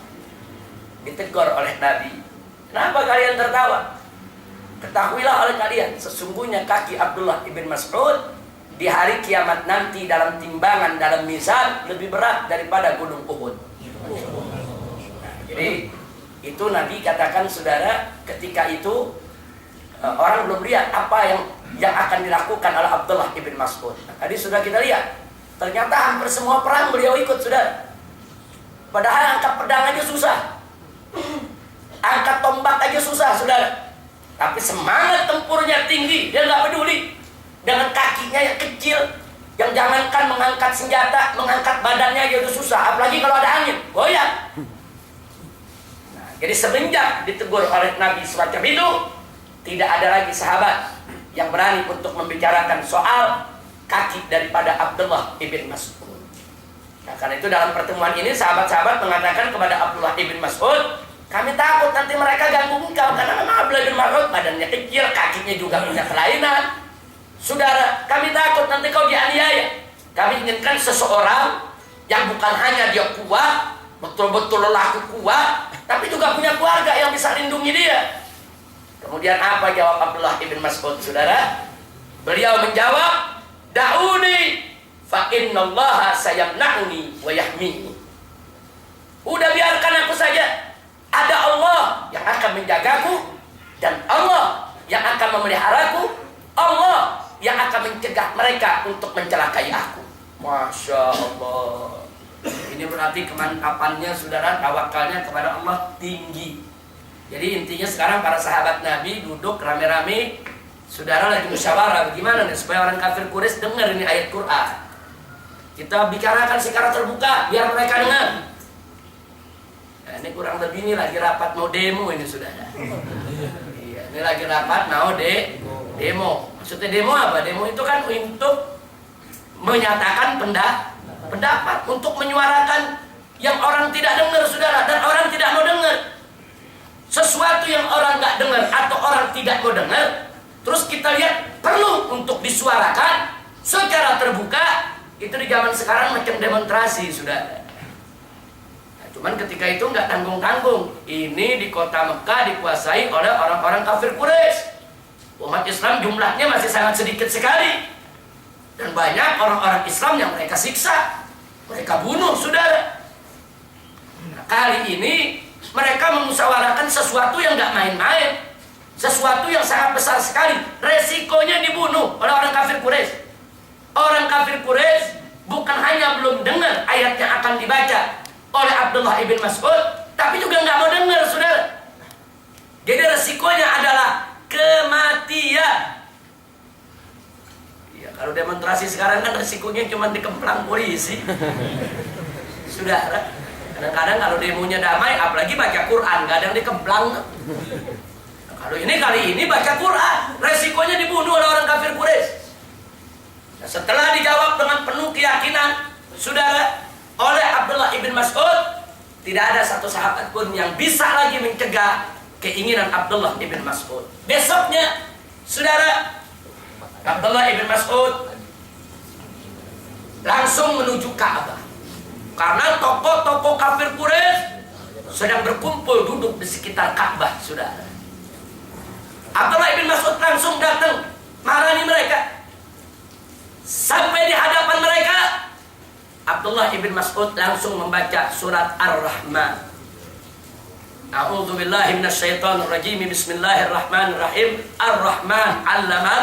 Ditegur oleh Nabi. Kenapa kalian tertawa? Ketahuilah oleh kalian, sesungguhnya kaki Abdullah ibn Mas'ud di hari kiamat nanti dalam timbangan, dalam mizan lebih berat daripada gunung Uhud. Nah, jadi itu Nabi katakan, saudara, ketika itu orang belum lihat apa yang akan dilakukan oleh Abdullah ibn Mas'ud. Nah, tadi sudah kita lihat, ternyata hampir semua perang beliau ikut, saudara. Padahal angkat pedang aja susah, angkat tombak aja susah, saudara. Tapi semangat tempurnya tinggi, dia nggak peduli dengan kakinya yang kecil, yang jangankan mengangkat senjata, mengangkat badannya aja udah susah, apalagi kalau ada angin, goyang. Nah, jadi semenjak ditegur oleh Nabi semacam itu, tidak ada lagi sahabat yang berani untuk membicarakan soal kaki daripada Abdullah ibn Mas'ud. Nah, karena itu dalam pertemuan ini sahabat-sahabat mengatakan kepada Abdullah ibn Mas'ud, kami takut nanti mereka ganggu engkau, karena memang Abdullah bin Mas'ud badannya kecil, kakinya juga punya kelainan. Saudara, kami takut nanti kau dianiaya. Kami inginkan seseorang yang bukan hanya dia kuat, betul-betul lelaki kuat, tapi juga punya keluarga yang bisa lindungi dia. Kemudian apa jawab Abdullah ibn Mas'ud, saudara? Beliau menjawab, da'uni fa innallaha sayamna'uni wa yahmini. Udah biarkan aku saja. Ada Allah yang akan menjagaku, dan Allah yang akan memeliharaku, Allah yang akan mencegah mereka untuk mencelakai aku. Masya Allah. Ini berarti kemantapannya, saudara, tawakalnya kepada Allah tinggi. Jadi intinya sekarang para sahabat Nabi duduk rame-rame, saudara, lagi musyawarah bagaimana nih supaya orang kafir Quraisy dengar ini ayat Quran. Kita bicarakan secara terbuka biar mereka dengar. Nah, ini kurang lebih ini lagi rapat mau demo ini, saudara. Iya, ini lagi rapat mau demo. Maksudnya demo apa? Demo itu kan untuk menyatakan pendapat, untuk menyuarakan yang orang tidak dengar, saudara, dan orang tidak mau dengar. Sesuatu yang orang nggak dengar atau orang tidak mau dengar, terus kita lihat perlu untuk disuarakan secara terbuka, itu di zaman sekarang macam demonstrasi, saudara. Cuman ketika itu nggak tanggung-tanggung. Ini di kota Mekah dikuasai oleh orang-orang kafir Quraisy. Umat Islam jumlahnya masih sangat sedikit sekali. Dan banyak orang-orang Islam yang mereka siksa, mereka bunuh, saudara. Nah, kali ini mereka memusyawarahkan sesuatu yang nggak main-main, sesuatu yang sangat besar sekali. Resikonya dibunuh oleh orang kafir Quraisy. Orang kafir Quraisy bukan hanya belum dengar ayat yang akan dibaca oleh Abdullah ibn Mas'ud, tapi juga nggak mau dengar, saudara. Jadi resikonya adalah kematian. Ya, kalau demonstrasi sekarang kan resikonya cuma dikemplang polisi. Saudara, kadang-kadang kalau demonya damai, apalagi baca Quran, nggak ada yang dikemplang. Nah, kalau ini kali ini baca Quran, resikonya dibunuh oleh orang kafir Quraisy. Nah, setelah dijawab dengan penuh keyakinan, saudara, oleh Abdullah ibn Mas'ud, tidak ada satu sahabat pun yang bisa lagi mencegah keinginan Abdullah ibn Mas'ud. Besoknya, saudara, Abdullah ibn Mas'ud langsung menuju Ka'bah, karena tokoh-tokoh kafir Quraisy sedang berkumpul duduk di sekitar Ka'bah, saudara. Abdullah ibn Mas'ud langsung datang marani mereka. Sampai di hadapan mereka, Abdullah ibn Mas'ud langsung membaca surat Ar-Rahman. A'udzu billahi minasyaitonir rajim. Bismillahirrahmanirrahim. Ar-Rahman 'allamal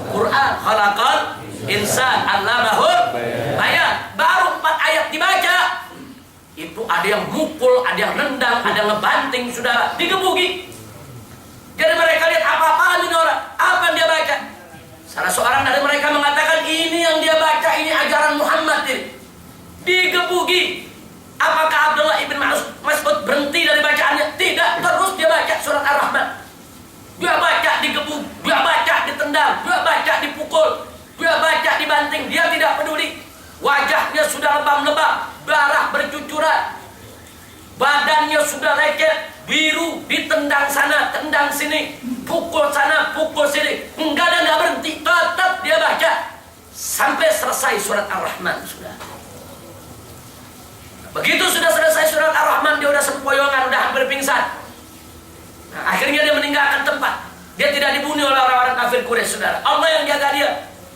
Qur'an, khalaqal insan 'allamahul bayan. Baru 4 ayat dibaca, itu ada yang mukul, ada yang nendang, ada yang ngebanting, saudara, digebuki. Jadi mereka lihat apa-apaan ini orang, apa yang dia baca. Salah seorang dari mereka mengatakan, ini yang dia baca, ini ajaran Muhammad ini. Digebuki. Apakah Abdullah ibn Mas'ud berhenti dari bacaannya? Tidak, terus dia baca surat Ar-Rahman. Dia baca digebuk, dia baca ditendang, dia baca dipukul, dia baca dibanting, dia tidak peduli. Wajahnya sudah lebam-lebam, darah bercucuran, badannya sudah lecet, biru, ditendang sana, tendang sini, pukul sana, pukul sini. Enggak ada, enggak berhenti, tetap dia baca sampai selesai surat Ar-Rahman. Sudah begitu, sudah selesai surat Ar-Rahman, dia udah sempoyongan, udah hampir pingsan. Nah, akhirnya dia meninggalkan tempat. Dia tidak dibunuh oleh orang-orang kafir Quraisy, saudara. Allah yang jaga dia.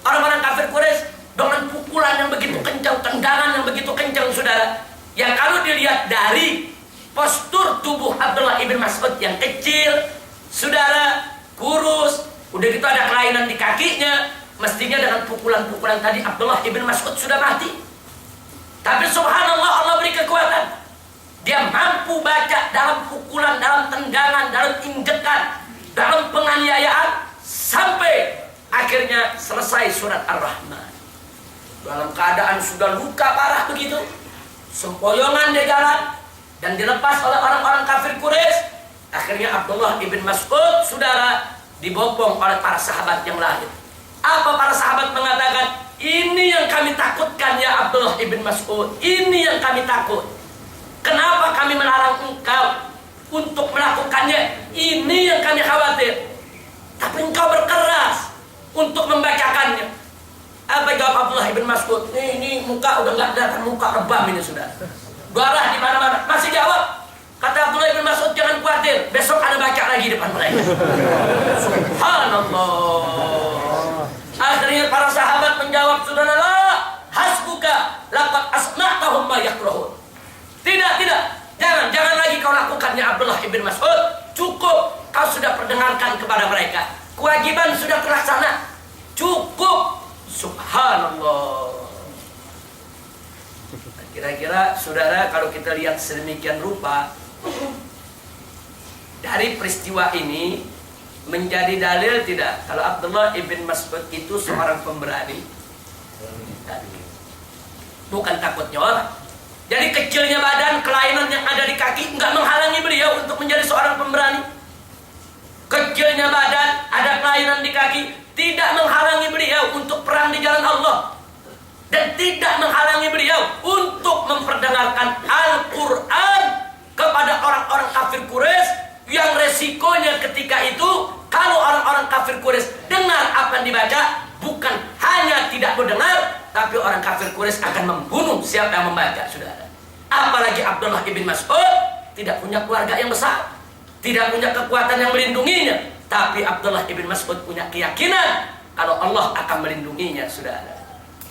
Orang-orang kafir Quraisy dengan pukulan yang begitu kencang, tendangan yang begitu kencang, saudara, yang kalau dilihat dari postur tubuh Abdullah ibn Mas'ud yang kecil, saudara, kurus, udah gitu ada kelainan di kakinya, mestinya dengan pukulan-pukulan tadi Abdullah ibn Mas'ud sudah mati. Tapi subhanallah, Allah beri kekuatan. Dia mampu baca dalam pukulan, dalam tendangan, dalam injekan, dalam penganiayaan, sampai akhirnya selesai surat Ar-Rahman. Dalam keadaan sudah luka parah begitu, sempoyongan di jalan, dan dilepas oleh orang-orang kafir Quraisy. Akhirnya Abdullah ibn Mas'ud, saudara, dibopong oleh para sahabat yang lain. Apa para sahabat mengatakan? Ini yang kami takutkan ya Abdullah ibn Mas'ud. Ini yang kami takut. Kenapa kami melarang engkau untuk melakukannya? Ini yang kami khawatir. Tapi engkau berkeras untuk membacakannya. Apa jawab Abdullah ibn Mas'ud? Ini muka udah nggak ada, muka rebam ini sudah. Darah di mana-mana. Masih jawab. Kata Abdullah ibn Mas'ud, jangan khawatir, besok ada baca lagi depan mereka. Subhanallah. Akhirnya para sahabat menjawab, saudara, hasbuka laqad asma'tahum ma yakrahun. Tidak, jangan lagi kau lakukannya Abdullah ibn Mas'ud. Cukup, kau sudah perdengarkan kepada mereka. Kewajiban sudah terlaksana. Cukup. Subhanallah. Kira-kira saudara, kalau kita lihat sedemikian rupa, dari peristiwa ini menjadi dalil tidak kalau Abdullah ibn Mas'ud itu seorang pemberani? Bukan takutnya orang. Jadi kecilnya badan, kelainan yang ada di kaki enggak menghalangi beliau untuk menjadi seorang pemberani. Kecilnya badan, ada kelainan di kaki, tidak menghalangi beliau untuk perang di jalan Allah. Dan tidak menghalangi beliau untuk memperdengarkan Al-Quran kepada orang-orang kafir Quraisy, yang resikonya ketika itu kalau orang-orang kafir Quraisy dengar apa yang dibaca, bukan hanya tidak mendengar, tapi orang kafir Quraisy akan membunuh siapa yang membaca, saudara. Apalagi Abdullah ibn Mas'ud tidak punya keluarga yang besar, tidak punya kekuatan yang melindunginya, tapi Abdullah ibn Mas'ud punya keyakinan kalau Allah akan melindunginya, saudara.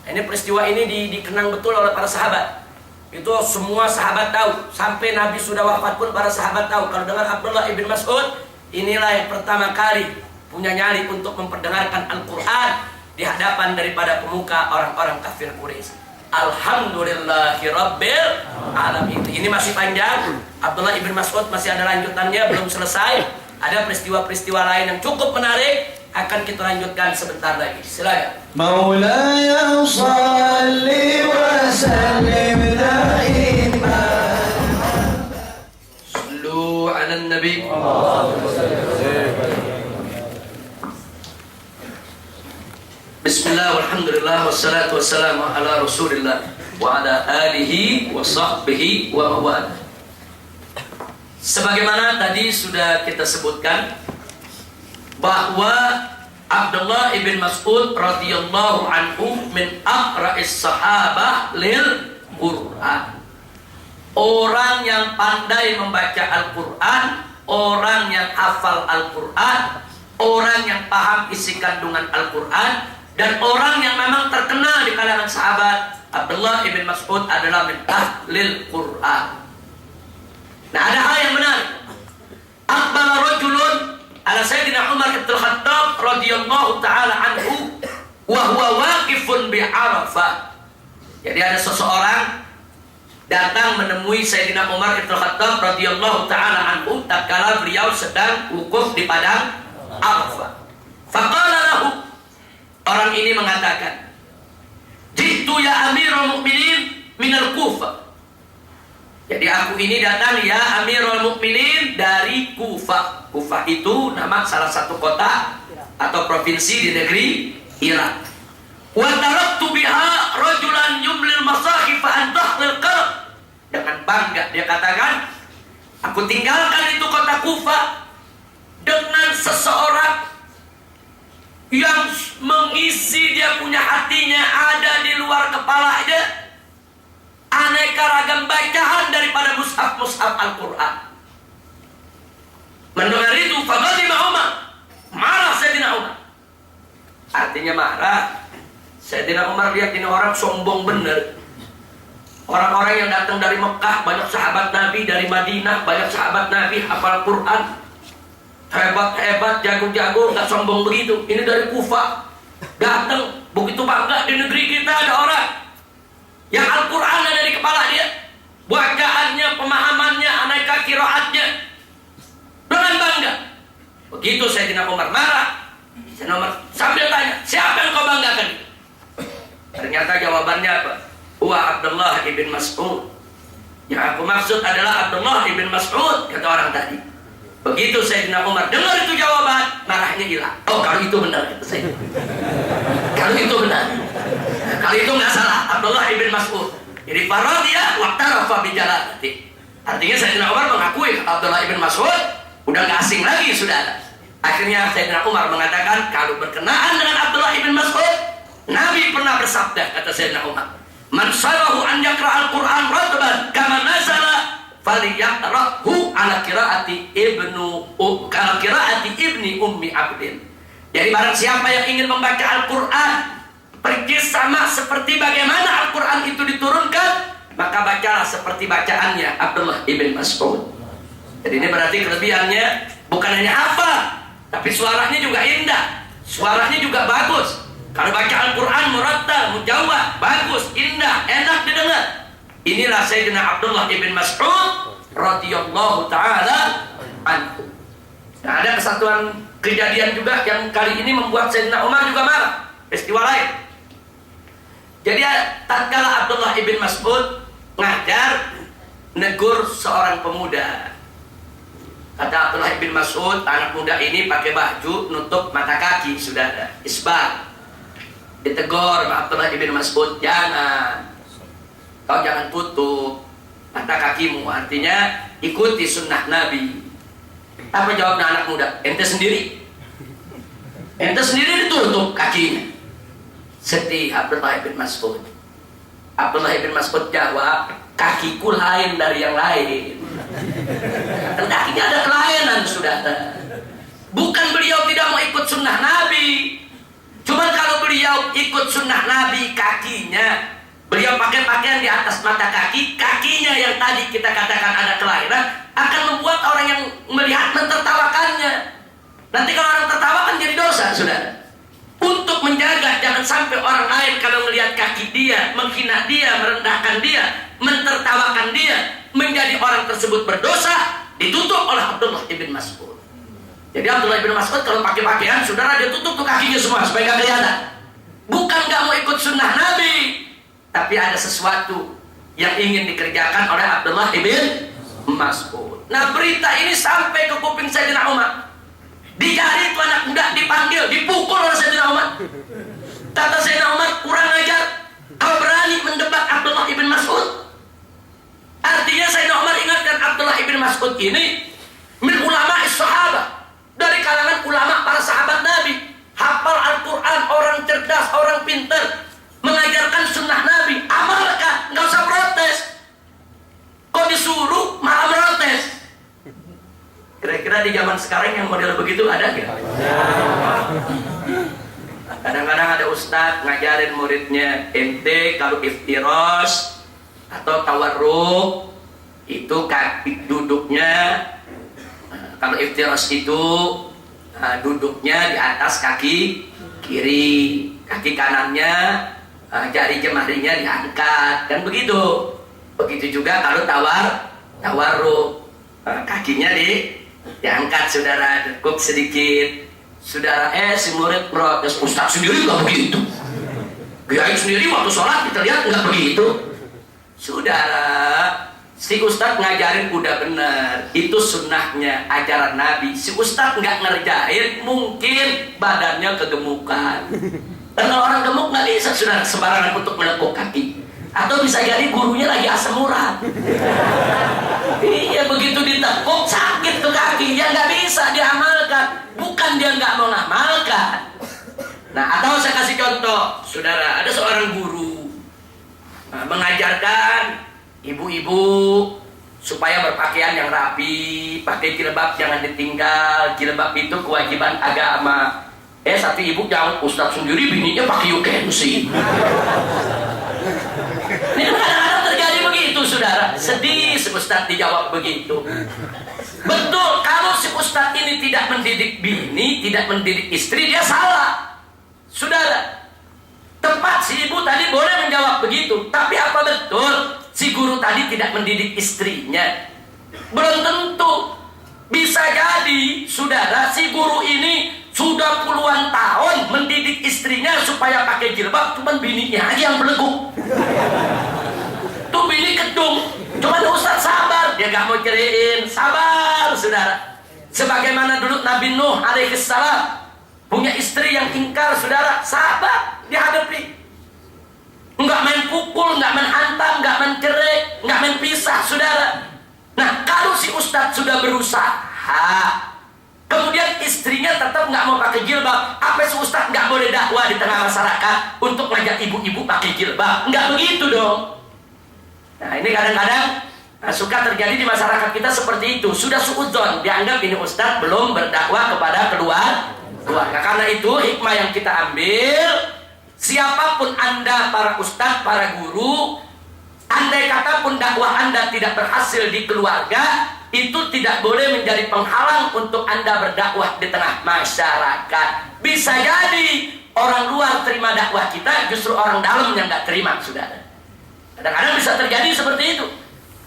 Ini peristiwa ini dikenang betul oleh para sahabat. Itu semua sahabat tahu. Sampai Nabi sudah wafat pun para sahabat tahu. Kalau dengar Abdullah ibn Mas'ud, inilah yang pertama kali punya nyali untuk memperdengarkan Al-Quran di hadapan daripada pemuka orang-orang kafir Quraisy. Alhamdulillahi Rabbil Alamin. Ini masih panjang. Abdullah ibn Mas'ud masih ada lanjutannya, belum selesai. Ada peristiwa-peristiwa lain yang cukup menarik, akan kita lanjutkan sebentar lagi. Silakan. Maulaya shalli wa sallim daiman. Sallu ala nabi. Bismillah walhamdulillah wassalatu wassalamu ala rasulillah wa ala alihi wa sahbihi wa mawad. Sebagaimana tadi sudah kita sebutkan bahwa Abdullah ibn Mas'ud radhiyallahu anhu min aqra'is sahabah lil Qur'an. Orang yang pandai membaca Al-Quran, orang yang hafal Al-Quran, orang yang paham isi kandungan Al-Quran, dan orang yang memang terkenal di kalangan sahabat. Abdullah ibn Mas'ud adalah min ahlil Quran. Nah, ada hal yang menarik. Aqbala rajulun ala Sayyidina Umar ibn Khattab radhiyallahu ta'ala anhu wa huwa waqifun bi Arafah. Jadi ada seseorang datang menemui Sayyidina Umar ibn Khattab radhiyallahu ta'ala anhu tatkala beliau sedang wukuf di padang Arafah. Faqala lahu, orang ini mengatakan, "Jitu ya Amirul Mukminin minal Kufah." Jadi aku ini datang ya Amirul Mukminin dari Kufah. Kufah itu nama salah satu kota atau provinsi di negeri Irak. Wa taraktu biha rajulan yumlil masahif an tahlil qalb. Dengan bangga dia katakan, aku tinggalkan itu kota Kufah dengan seseorang yang mengisi dia punya hatinya ada di luar kepalanya aneka ragam bacaan daripada mushaf-mushaf Al-Quran. Mendengar itu, faghadiba Umar, marah Sayyidina Umar. Artinya marah. Sayyidina Umar lihat ini orang sombong bener. Orang-orang yang datang dari Mekah, banyak sahabat Nabi, dari Madinah, banyak sahabat Nabi, hafal Quran, hebat-hebat, jago-jago, gak sombong begitu. Ini dari Kufah, datang, begitu bangga di negeri kita ada orang yang Al-Quran ada di kepala dia, bacaannya, pemahamannya, aneka qiraatnya, dengan bangga. Begitu Sayyidina Umar marah, Sayyidina Umar sambil tanya, siapa yang kau banggakan? Ternyata jawabannya apa? Huwa Abdullah ibn Mas'ud. Yang aku maksud adalah Abdullah ibn Mas'ud, kata orang tadi. Begitu Sayyidina Umar dengar itu jawaban, marahnya hilang. Oh, kalau itu benar, kata saya. Kalau itu benar, kalau itu nggak salah, Abdullah ibn Mas'ud. Jadi faradiyah waqtarafa bijalalati. Artinya Sayyidina Umar mengakui Abdullah ibn Mas'ud udah nggak asing lagi, sudah ada. Akhirnya Sayyidina Umar mengatakan, kalau berkenaan dengan Abdullah ibn Mas'ud, Nabi pernah bersabda, kata Sayyidina Umar, man sarahu an yaqra al-Quran ratban kama nazala faliyaqrahu ala qiraati ibni ummi abdin. Jadi barang siapa yang ingin membaca Al-Quran persis sama seperti bagaimana Al-Quran itu diturunkan, maka bacalah seperti bacaannya Abdullah ibn Mas'ud. Jadi ini berarti kelebihannya bukan hanya hafal, tapi suaranya juga indah, suaranya juga bagus. Kalau baca Al-Quran murattal, mujawwad, bagus, indah, enak didengar. Inilah Sayyidina Abdullah ibn Mas'ud radhiyallahu ta'ala anhu. Nah, ada kesatuan kejadian juga yang kali ini membuat Sayyidina Umar juga marah. Peristiwa lain. Jadi tatkala Abdullah ibn Mas'ud ngajar, negur seorang pemuda. Kata Abdullah ibn Mas'ud, anak muda ini pakai baju nutup mata kaki, sudah ada isbal. Ditegur Abdullah ibn Mas'ud, jangan, kau jangan tutup mata kakimu, artinya ikuti sunnah Nabi. Apa jawabnya anak muda? Ente sendiri ditutup kakinya. Sedih Abdullah ibn Mas'ud. Abdullah ibn Mas'ud jawab, kakiku lain dari yang lain. Kakinya ada kelainan, saudara. Bukan beliau tidak mau ikut sunnah Nabi, cuman kalau beliau ikut sunnah Nabi, kakinya beliau pakai pakaian di atas mata kaki, kakinya yang tadi kita katakan ada kelainan akan membuat orang yang melihat mentertawakannya. Nanti kalau orang tertawakan jadi dosa, saudara. Untuk menjaga jangan sampai orang lain kalau melihat kaki dia, menghina dia, merendahkan dia, mentertawakan dia, menjadi orang tersebut berdosa, ditutup oleh Abdullah ibn Mas'ud. Jadi Abdullah ibn Mas'ud kalau pakai pakaian, saudara, dia tutup tuh kakinya semua supaya gak kelihatan. Bukan gak mau ikut sunnah Nabi, tapi ada sesuatu yang ingin dikerjakan oleh Abdullah ibn Mas'ud. Nah, berita ini sampai ke kuping Sayyidina Umar. Dicari itu anak muda, dipanggil, dipukul oleh Sayyidina Umar. Kata Sayyidina Umar, kurang ajar, kau berani mendebat Abdullah ibn Mas'ud. Artinya Sayyidina Umar ingatkan Abdullah ibn Mas'ud ini min ulama sahabat, dari kalangan ulama para sahabat Nabi, hafal Al-Quran, orang cerdas, orang pintar, mengajarkan sunnah Nabi. Amalkan, nggak usah protes. Kau disuruh malah protes. Kira-kira Kira-kira di zaman sekarang yang model begitu ada nggak? Kadang-kadang ada ustadz ngajarin muridnya, ente kalau iftiros atau tawarruk itu kaki duduknya, kalau iftiros itu duduknya di atas kaki kiri, kaki kanannya jari jemarinya diangkat, kan begitu. Begitu juga kalau tawarruk, kakinya diangkat, saudara, dekuk sedikit. Saudara, si murid protes, ustaz sendiri nggak begitu. Kiai sendiri waktu sholat kita lihat nggak begitu. Saudara, si ustaz ngajarin udah bener, itu sunnahnya ajaran Nabi. Si ustaz nggak ngerjain, mungkin badannya kegemukan. Karena orang gemuk nggak bisa saudara sembarangan untuk menekuk kaki. Atau bisa jadi gurunya lagi asam urat. Iya, begitu ditekuk sakit tuh kaki, ya nggak bisa diamalkan. Bukan dia nggak mau ngamalkan. Nah, atau saya kasih contoh, saudara, ada seorang guru mengajarkan ibu-ibu supaya berpakaian yang rapi, pakai jilbab jangan ditinggal, jilbab itu kewajiban agama. Satu ibu jawab, ustaz sendiri bininya pakai ukensi. Ini kadang-kadang terjadi begitu, saudara. Sedih si ustaz dijawab begitu. Betul, kalau si ustaz ini tidak mendidik bini, tidak mendidik istri, dia salah. Saudara, tepat si ibu tadi boleh menjawab begitu. Tapi apa betul si guru tadi tidak mendidik istrinya? Belum tentu. Bisa jadi, saudara, si guru ini sudah puluhan tahun mendidik istrinya supaya pakai jilbab, cuman bininya aja yang beleguk. Tuh bini kedung, cuman ustaz sabar, dia gak mau ceraiin. Sabar, saudara. Sebagaimana dulu Nabi Nuh alaihissalam punya istri yang ingkar, saudara, sabar dihadapi. Enggak main pukul, enggak main hantam, enggak main cerai, enggak main pisah, saudara. Nah, kalau si ustadz sudah berusaha, kemudian istrinya tetap nggak mau pakai jilbab, apa si ustadz nggak boleh dakwah di tengah masyarakat untuk ngajak ibu-ibu pakai jilbab? Nggak begitu dong. Nah, ini kadang-kadang suka terjadi di masyarakat kita seperti itu. Sudah suudzon, dianggap ini ustadz belum berdakwah kepada keluarga. Karena itu hikmah yang kita ambil, siapapun anda, para ustadz, para guru, andai kata pun dakwah anda tidak berhasil di keluarga, itu tidak boleh menjadi penghalang untuk anda berdakwah di tengah masyarakat. Bisa jadi orang luar terima dakwah kita, justru orang dalam yang nggak terima, saudara. Kadang-kadang bisa terjadi seperti itu.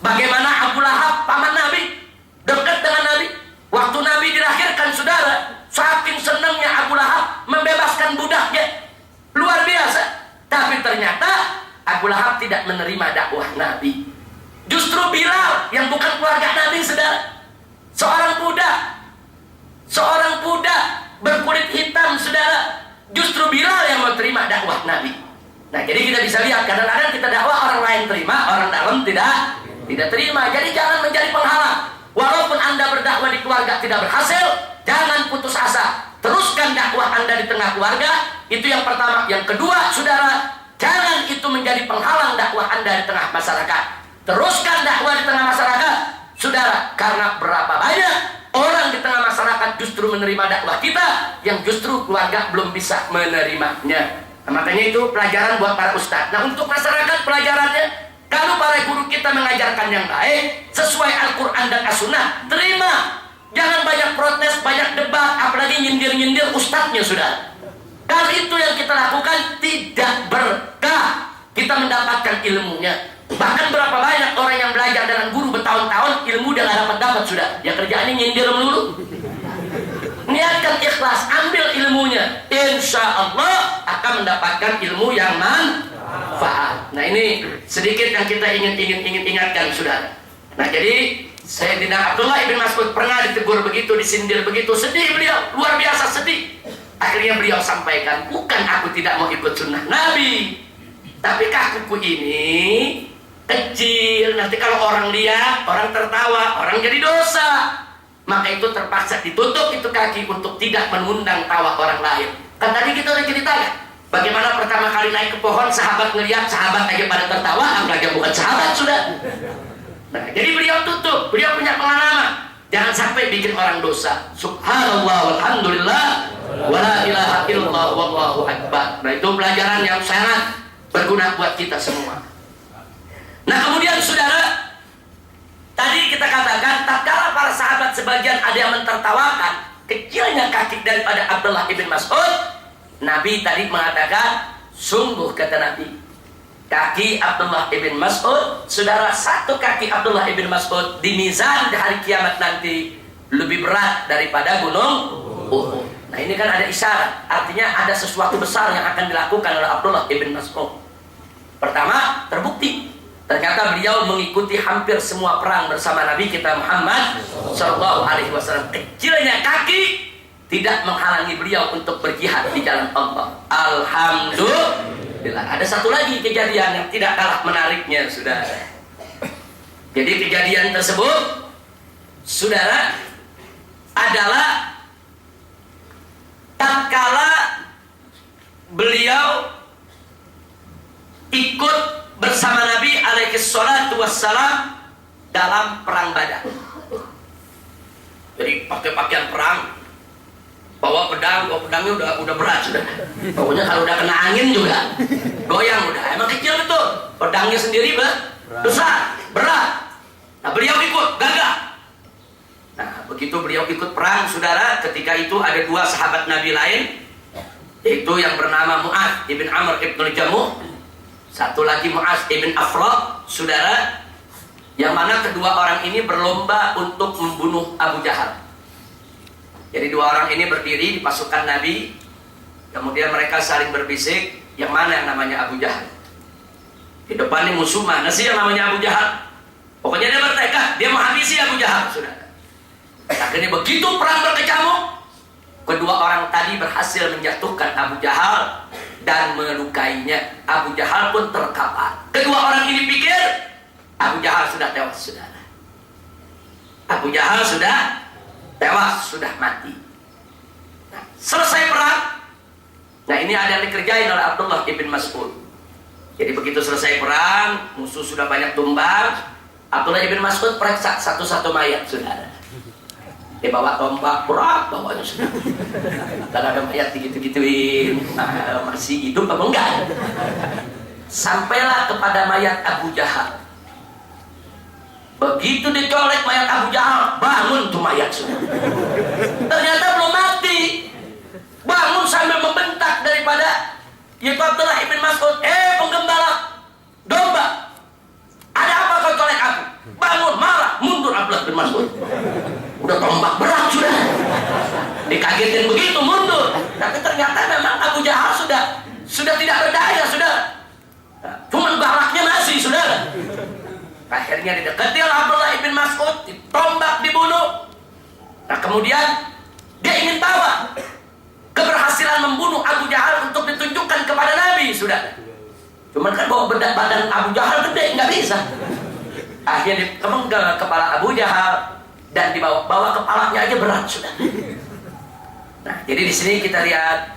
Bagaimana Abu Lahab, paman Nabi, dekat dengan Nabi. Waktu Nabi dilahirkan, saudara, saking senangnya Abu Lahab membebaskan budaknya, luar biasa. Tapi ternyata Abu Lahab tidak menerima dakwah Nabi. Justru Bilal yang bukan keluarga Nabi, saudara, seorang budak berkulit hitam, saudara, justru Bilal yang mau terima dakwah Nabi. Nah, jadi kita bisa lihat kadang-kadang kita dakwah orang lain terima, orang dalam tidak terima. Jadi jangan menjadi penghalang. Walaupun anda berdakwah di keluarga tidak berhasil, jangan putus asa. Teruskan dakwah anda di tengah keluarga. Itu yang pertama. Yang kedua, saudara, jangan itu menjadi penghalang dakwah anda di tengah masyarakat. Teruskan dakwah di tengah masyarakat, saudara, karena berapa banyak orang di tengah masyarakat justru menerima dakwah kita, yang justru keluarga belum bisa menerimanya. Nah, makanya itu pelajaran buat para ustadz. Nah, untuk masyarakat pelajarannya, kalau para guru kita mengajarkan yang baik sesuai Al-Quran dan As-Sunnah, terima. Jangan banyak protes, banyak debat, apalagi nyindir-nyindir ustadznya, saudara. Kalau itu yang kita lakukan tidak berkah, kita mendapatkan ilmunya. Bahkan berapa banyak orang yang belajar dengan guru bertahun-tahun, ilmu dia nggak dapat, sudah. Ya kerjaannya nyindir melulu. Niatkan ikhlas, ambil ilmunya. Insya Allah akan mendapatkan ilmu yang manfaat. Nah, ini sedikit yang kita ingin ingatkan, saudara. Nah, jadi Sayyidina Abdullah bin Mas'ud pernah ditegur begitu, disindir begitu, sedih beliau, luar biasa sedih. Akhirnya beliau sampaikan, bukan aku tidak mau ikut sunnah Nabi, tapi kakiku ini kecil, nanti kalau orang lihat, orang tertawa, orang jadi dosa. Maka itu terpaksa ditutup itu kaki untuk tidak mengundang tawa orang lain. Kan tadi kita udah ceritakan bagaimana pertama kali naik ke pohon, sahabat ngelihat, sahabat aja pada tertawa, apalagi bukan sahabat, sudah. Nah, jadi beliau tutup, beliau punya pengalaman. Jangan sampai bikin orang dosa. Subhanallah walhamdulillah wala ilaha illallah wallahu akbar. Nah, itu pelajaran yang sangat berguna buat kita semua. Nah, kemudian saudara, tadi kita katakan tatkala para sahabat sebagian ada yang mentertawakan kecilnya kaki daripada Abdullah ibn Mas'ud, Nabi tadi mengatakan, sungguh kata Nabi, kaki Abdullah ibn Mas'ud, saudara, satu kaki Abdullah ibn Mas'ud di mizan di hari kiamat nanti lebih berat daripada gunung Uhud. Nah, ini kan ada isyarat, artinya ada sesuatu besar yang akan dilakukan oleh Abdullah ibn Mas'ud. Pertama, terbukti ternyata beliau mengikuti hampir semua perang bersama Nabi kita Muhammad Sallallahu Alaihi Wasallam. Kecilnya kaki tidak menghalangi beliau untuk berjihad di jalan Allah. Alhamdulillah. Ada satu lagi kejadian yang tidak kalah menariknya, saudara. Jadi kejadian tersebut, saudara, adalah tatkala beliau ikut bersama Nabi alaihi salatu wassalam dalam perang Badar. Jadi pakai pakaian perang, bawa pedangnya udah berat sudah. Pokoknya kalau udah kena angin juga goyang udah. Emang kecil betul, pedangnya sendiri besar, berat. Nah, beliau ikut, gagah. Nah, begitu beliau ikut perang, saudara, ketika itu ada dua sahabat Nabi lain, yaitu yang bernama Mu'adz ibn Amr ibn Jamuh, satu lagi Mu'adz ibn Afra, saudara, yang mana kedua orang ini berlomba untuk membunuh Abu Jahal. Jadi dua orang ini berdiri di pasukan Nabi, kemudian mereka saling berbisik, yang mana yang namanya Abu Jahal. Di depan ini musuh, mana sih yang namanya Abu Jahal? Pokoknya dia bertekad, dia menghabisi Abu Jahal, saudara. Akhirnya begitu perang berkecamuk, kedua orang tadi berhasil menjatuhkan Abu Jahal dan melukainya. Abu Jahal pun terkapar. Kedua orang ini pikir Abu Jahal sudah tewas, saudara. Abu Jahal sudah tewas, sudah mati. Nah, selesai perang. Nah, ini ada yang dikerjain oleh Abdullah ibn Mas'ud. Jadi begitu selesai perang, musuh sudah banyak tumbang, Abdullah ibn Mas'ud periksa satu-satu mayat, saudara. Dia bawa tombak, berat bawanya, saudara. Kalau ada mayat gitu-gituin, masih hidup apa enggak? Sampailah kepada mayat Abu Jahal. Begitu dicolek mayat Abu Jahal, bangun tuh mayat, saudara. Ternyata belum mati. Bangun sambil membentak daripada yaitu Abdullah ibn Mas'ud, penggembala domba, ada apa kau colek aku? Bangun, marah, mundur Abdullah ibn Mas'ud. Udah tombak berat sudah, dikagetin begitu mundur. Tapi ternyata memang Abu Jahal sudah tidak berdaya, sudah. Cuman galaknya masih, saudara. Akhirnya didekati oleh Abdullah ibn Mas'ud, ditombak, dibunuh. Nah, kemudian dia ingin tahu keberhasilan membunuh Abu Jahal untuk ditunjukkan kepada Nabi, sudah. Cuman kan bawa badan Abu Jahal gede, nggak bisa. Akhirnya dikemenggal kepala Abu Jahal dan dibawa kepalanya aja berat, sudah. Nah, jadi di sini kita lihat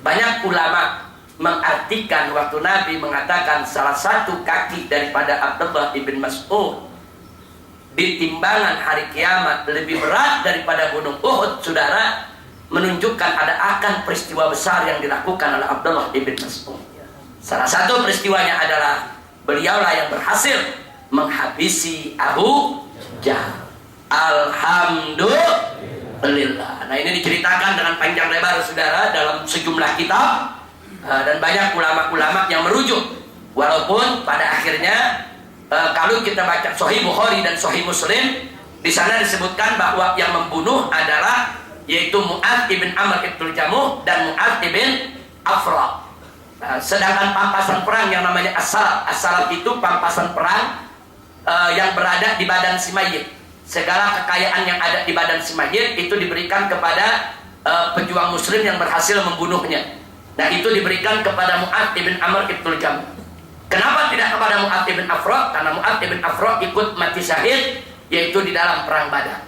banyak ulama mengartikan waktu Nabi mengatakan salah satu kaki daripada Abdullah ibn Mas'ud di timbangan hari kiamat lebih berat daripada gunung Uhud, saudara, menunjukkan ada akan peristiwa besar yang dilakukan oleh Abdullah ibn Mas'ud. Salah satu peristiwanya adalah beliaulah yang berhasil menghabisi Abu Jahal. Alhamdulillah. Nah, ini diceritakan dengan panjang lebar, saudara, dalam sejumlah kitab, dan banyak ulama-ulama yang merujuk. Walaupun pada akhirnya kalau kita baca Sahih Bukhari dan Sahih Muslim, di sana disebutkan bahwa yang membunuh adalah yaitu Mu'adz ibn Amr ibn Jamuh dan Mu'adz ibn Afra. Sedangkan pampasan perang yang namanya as-salab itu pampasan perang yang berada di badan si mayit. Segala kekayaan yang ada di badan si mayit itu diberikan kepada pejuang muslim yang berhasil membunuhnya. Nah, itu diberikan kepada Mu'adz ibn Amr ibn Jamuh. Kenapa tidak kepada Mu'adz ibn Afra? Karena Mu'adz ibn Afra ikut mati syahid, yaitu di dalam perang Badar.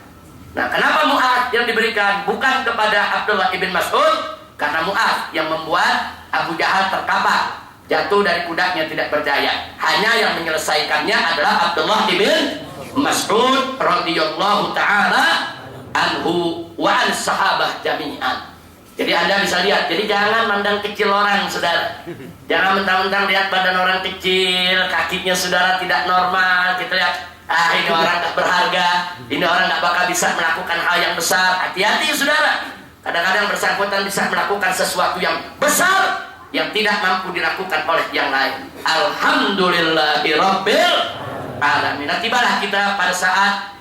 Nah, kenapa Mu'adz yang diberikan bukan kepada Abdullah ibn Mas'ud? Karena Mu'adz yang membuat Abu Jahal terkapar, jatuh dari kudanya, tidak berdaya. Hanya yang menyelesaikannya adalah Abdullah ibn Mas'ud radhiyallahu taala anhu wa an sahabah jami'an. Jadi Anda bisa lihat, jadi jangan mandang kecil orang, saudara. Jangan mentang-mentang lihat badan orang kecil, kakinya saudara tidak normal, kita lihat, ini orang tak berharga, ini orang tak bakal bisa melakukan hal yang besar. Hati-hati saudara. Kadang-kadang bersangkutan bisa melakukan sesuatu yang besar yang tidak mampu dilakukan oleh yang lain. Alhamdulillahirabbil alamin. Nah, tibalah kita pada saat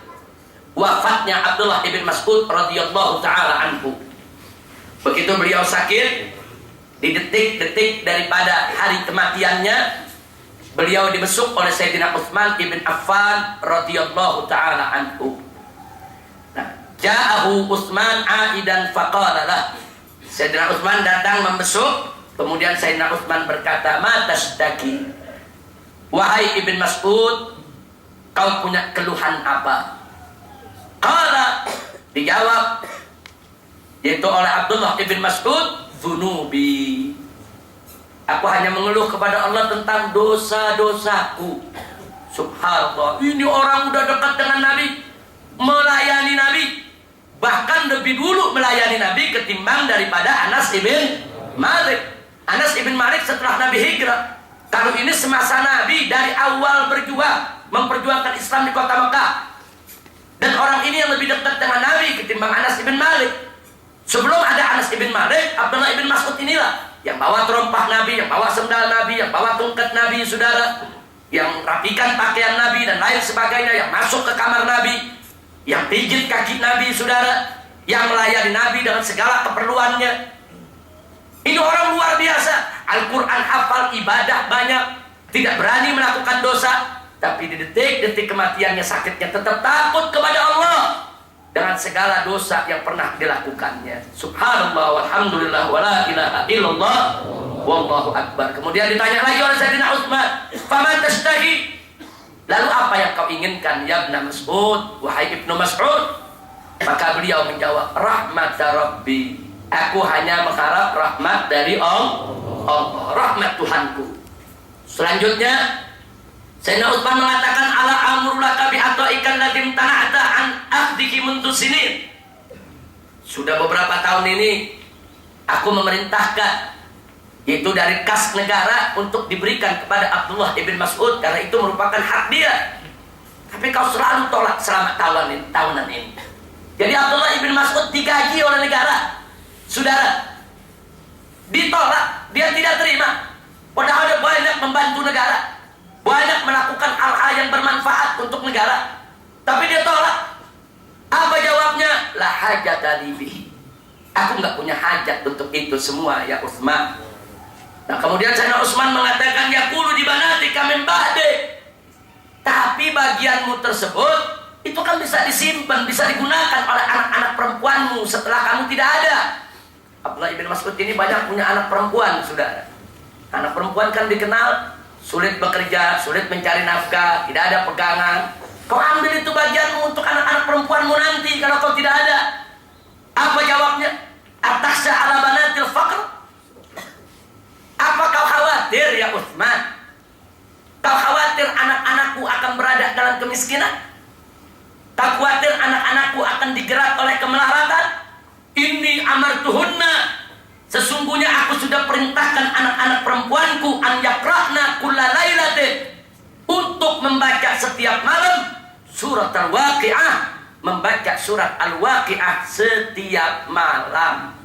wafatnya Abdullah ibn Mas'ud radhiyallahu taala anhu. Begitu beliau sakit, di detik-detik daripada hari kematiannya, beliau dibesuk oleh Sayyidina Utsman ibn Affan radhiyallahu taala anhu. Nah, ja'ahu Utsman aidan faqala lah. Sayyidina Utsman datang membesuk, kemudian Sayyidina Utsman berkata, "Ma tashtaki?" Wahai Ibn Mas'ud, kau punya keluhan apa? Qala, dijawab yaitu oleh Abdullah ibn Mas'ud, "Dzunubi." Aku hanya mengeluh kepada Allah tentang dosa-dosaku. Subhanallah, ini orang udah dekat dengan Nabi, melayani Nabi, bahkan lebih dulu melayani Nabi ketimbang daripada Anas ibn Malik. Anas ibn Malik setelah Nabi hijrah. Kalau ini semasa Nabi dari awal berjuang memperjuangkan Islam di kota Mekah. Dan orang ini yang lebih dekat dengan Nabi ketimbang Anas ibn Malik. Sebelum ada Anas ibn Malik, Abdullah ibn Mas'ud inilah yang bawa terompah Nabi, yang bawa sendal Nabi, yang bawa tongkat Nabi, saudara, yang rapikan pakaian Nabi dan lain sebagainya, yang masuk ke kamar Nabi, yang pijit kaki Nabi, saudara, yang melayani Nabi dengan segala keperluannya. Ini orang luar biasa. Al-Quran hafal, ibadah banyak, tidak berani melakukan dosa, tapi di detik-detik kematiannya, sakitnya, tetap takut kepada Allah dengan segala dosa yang pernah dilakukannya. Subhanallah walhamdulillah wa la ilaha illallah wallahu akbar. Kemudian ditanya lagi oleh Sayyidina Utsman, "Faman tashtahi?" Lalu apa yang kau inginkan ya Ibn Mas'ud, wahai Ibnu Mas'ud? Maka beliau menjawab, "Rahmat Rabbi." Aku hanya mengharap rahmat dari Allah, rahmat Tuhanku. Selanjutnya Sayyidina Utsman mengatakan, "Ala amrulaka bi ataikan ladim tana'ta an akhdiki mundu sinin." Sudah beberapa tahun ini aku memerintahkan, yaitu dari kas negara, untuk diberikan kepada Abdullah ibn Mas'ud karena itu merupakan hak dia. Tapi kau selalu tolak selama tahunan ini. Jadi Abdullah ibn Mas'ud digaji oleh negara, saudara, ditolak, dia tidak terima. Padahal dia banyak membantu negara, banyak melakukan hal-hal yang bermanfaat untuk negara, tapi dia tolak. Apa jawabnya? La hajata li bihi. Aku nggak punya hajat untuk itu semua ya Utsman. Nah, kemudian Sayyidina Utsman mengatakan, yaqulu di banatika min ba'di. Tapi bagianmu tersebut itu kan bisa disimpan, bisa digunakan oleh anak-anak perempuanmu setelah kamu tidak ada. Abdullah ibn Mas'ud ini banyak punya anak perempuan, saudara. Anak perempuan kan dikenal sulit bekerja, sulit mencari nafkah, tidak ada pegangan. Kau ambil itu bagianmu untuk anak-anak perempuanmu nanti kalau kau tidak ada. Apa jawabnya? Atakhsha ala banatil faqr? Apa kau khawatir ya Utsman? Kau khawatir anak-anakku akan berada dalam kemiskinan? Kau khawatir anak-anakku akan dijerat oleh kemelaratan? Inni amartuhunna, sesungguhnya aku sudah perintahkan anak-anak perempuanku an yaqra'na kulla lailatin, untuk membaca setiap malam surat Al-Waqi'ah, membaca surat Al-Waqi'ah setiap malam.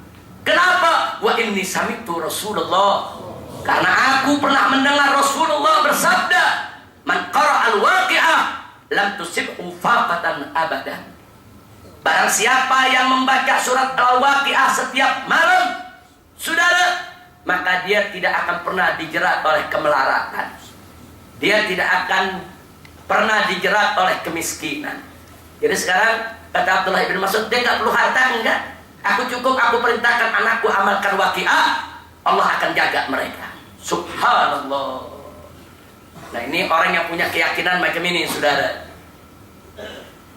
Kenapa? Wa inni sami'tu Rasulullah, karena aku pernah mendengar Rasulullah bersabda, man qara Al-Waqi'ah lam tusibhu faqatan abadan. Barang siapa yang membaca surat Al-Waqi'ah setiap malam, saudara, maka dia tidak akan pernah dijerat oleh kemelaratan. Dia tidak akan pernah dijerat oleh kemiskinan. Jadi sekarang kata Abdullah ibn Mas'ud, dia nggak perlu harta, enggak. Aku cukup, aku perintahkan anakku amalkan Waqi'ah, Allah akan jaga mereka. Subhanallah. Nah, ini orang yang punya keyakinan macam ini, saudara.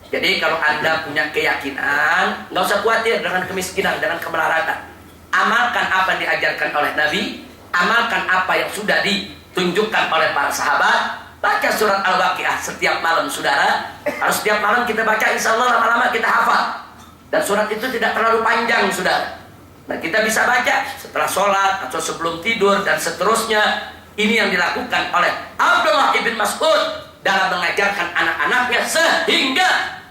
Jadi kalau Anda punya keyakinan, nggak usah khawatir dengan kemiskinan, dengan kemelaratan. Amalkan apa yang diajarkan oleh Nabi, amalkan apa yang sudah ditunjukkan oleh para sahabat, Baca surat Al-Waqiah setiap malam, saudara. Kalau setiap malam kita baca, insya Allah lama-lama kita hafal. Dan surat itu tidak terlalu panjang, saudara. Nah, kita bisa baca setelah sholat atau sebelum tidur dan seterusnya. Ini yang dilakukan oleh Abdullah ibn Mas'ud dalam mengajarkan anak-anaknya, sehingga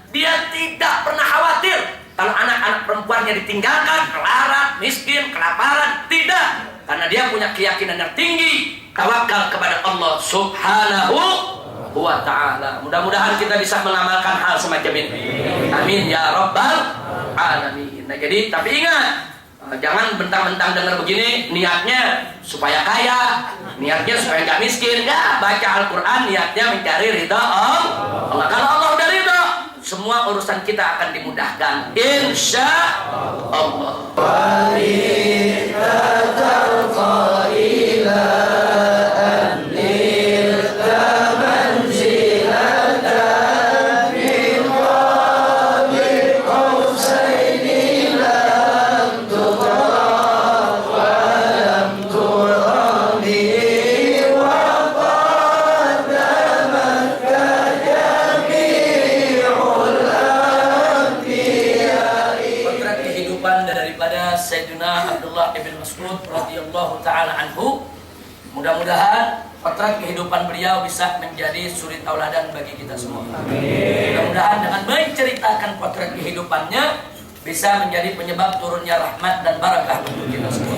dia tidak pernah khawatir kalau anak-anak perempuannya ditinggalkan, melarat, miskin, kelaparan. Tidak, karena dia punya keyakinan yang tinggi, tawakal kepada Allah Subhanahu wa ta'ala. Mudah-mudahan kita bisa mengamalkan hal semacam ini. Amin ya rabbal alamin. Nah, jadi tapi ingat, jangan bentang-bentang dengar begini, niatnya supaya kaya, niatnya supaya gak miskin. Enggak, baca Al-Quran niatnya mencari ridha Allah. Kalau Allah udah ridha, semua urusan kita akan dimudahkan, insya Allah. Sayyidina Abdullah ibn Mas'ud radhiyallahu ta'ala anhu. Mudah-mudahan potret kehidupan beliau bisa menjadi suri tauladan bagi kita semua. Mudah-mudahan dengan menceritakan potret kehidupannya bisa menjadi penyebab turunnya rahmat dan barakah untuk kita semua.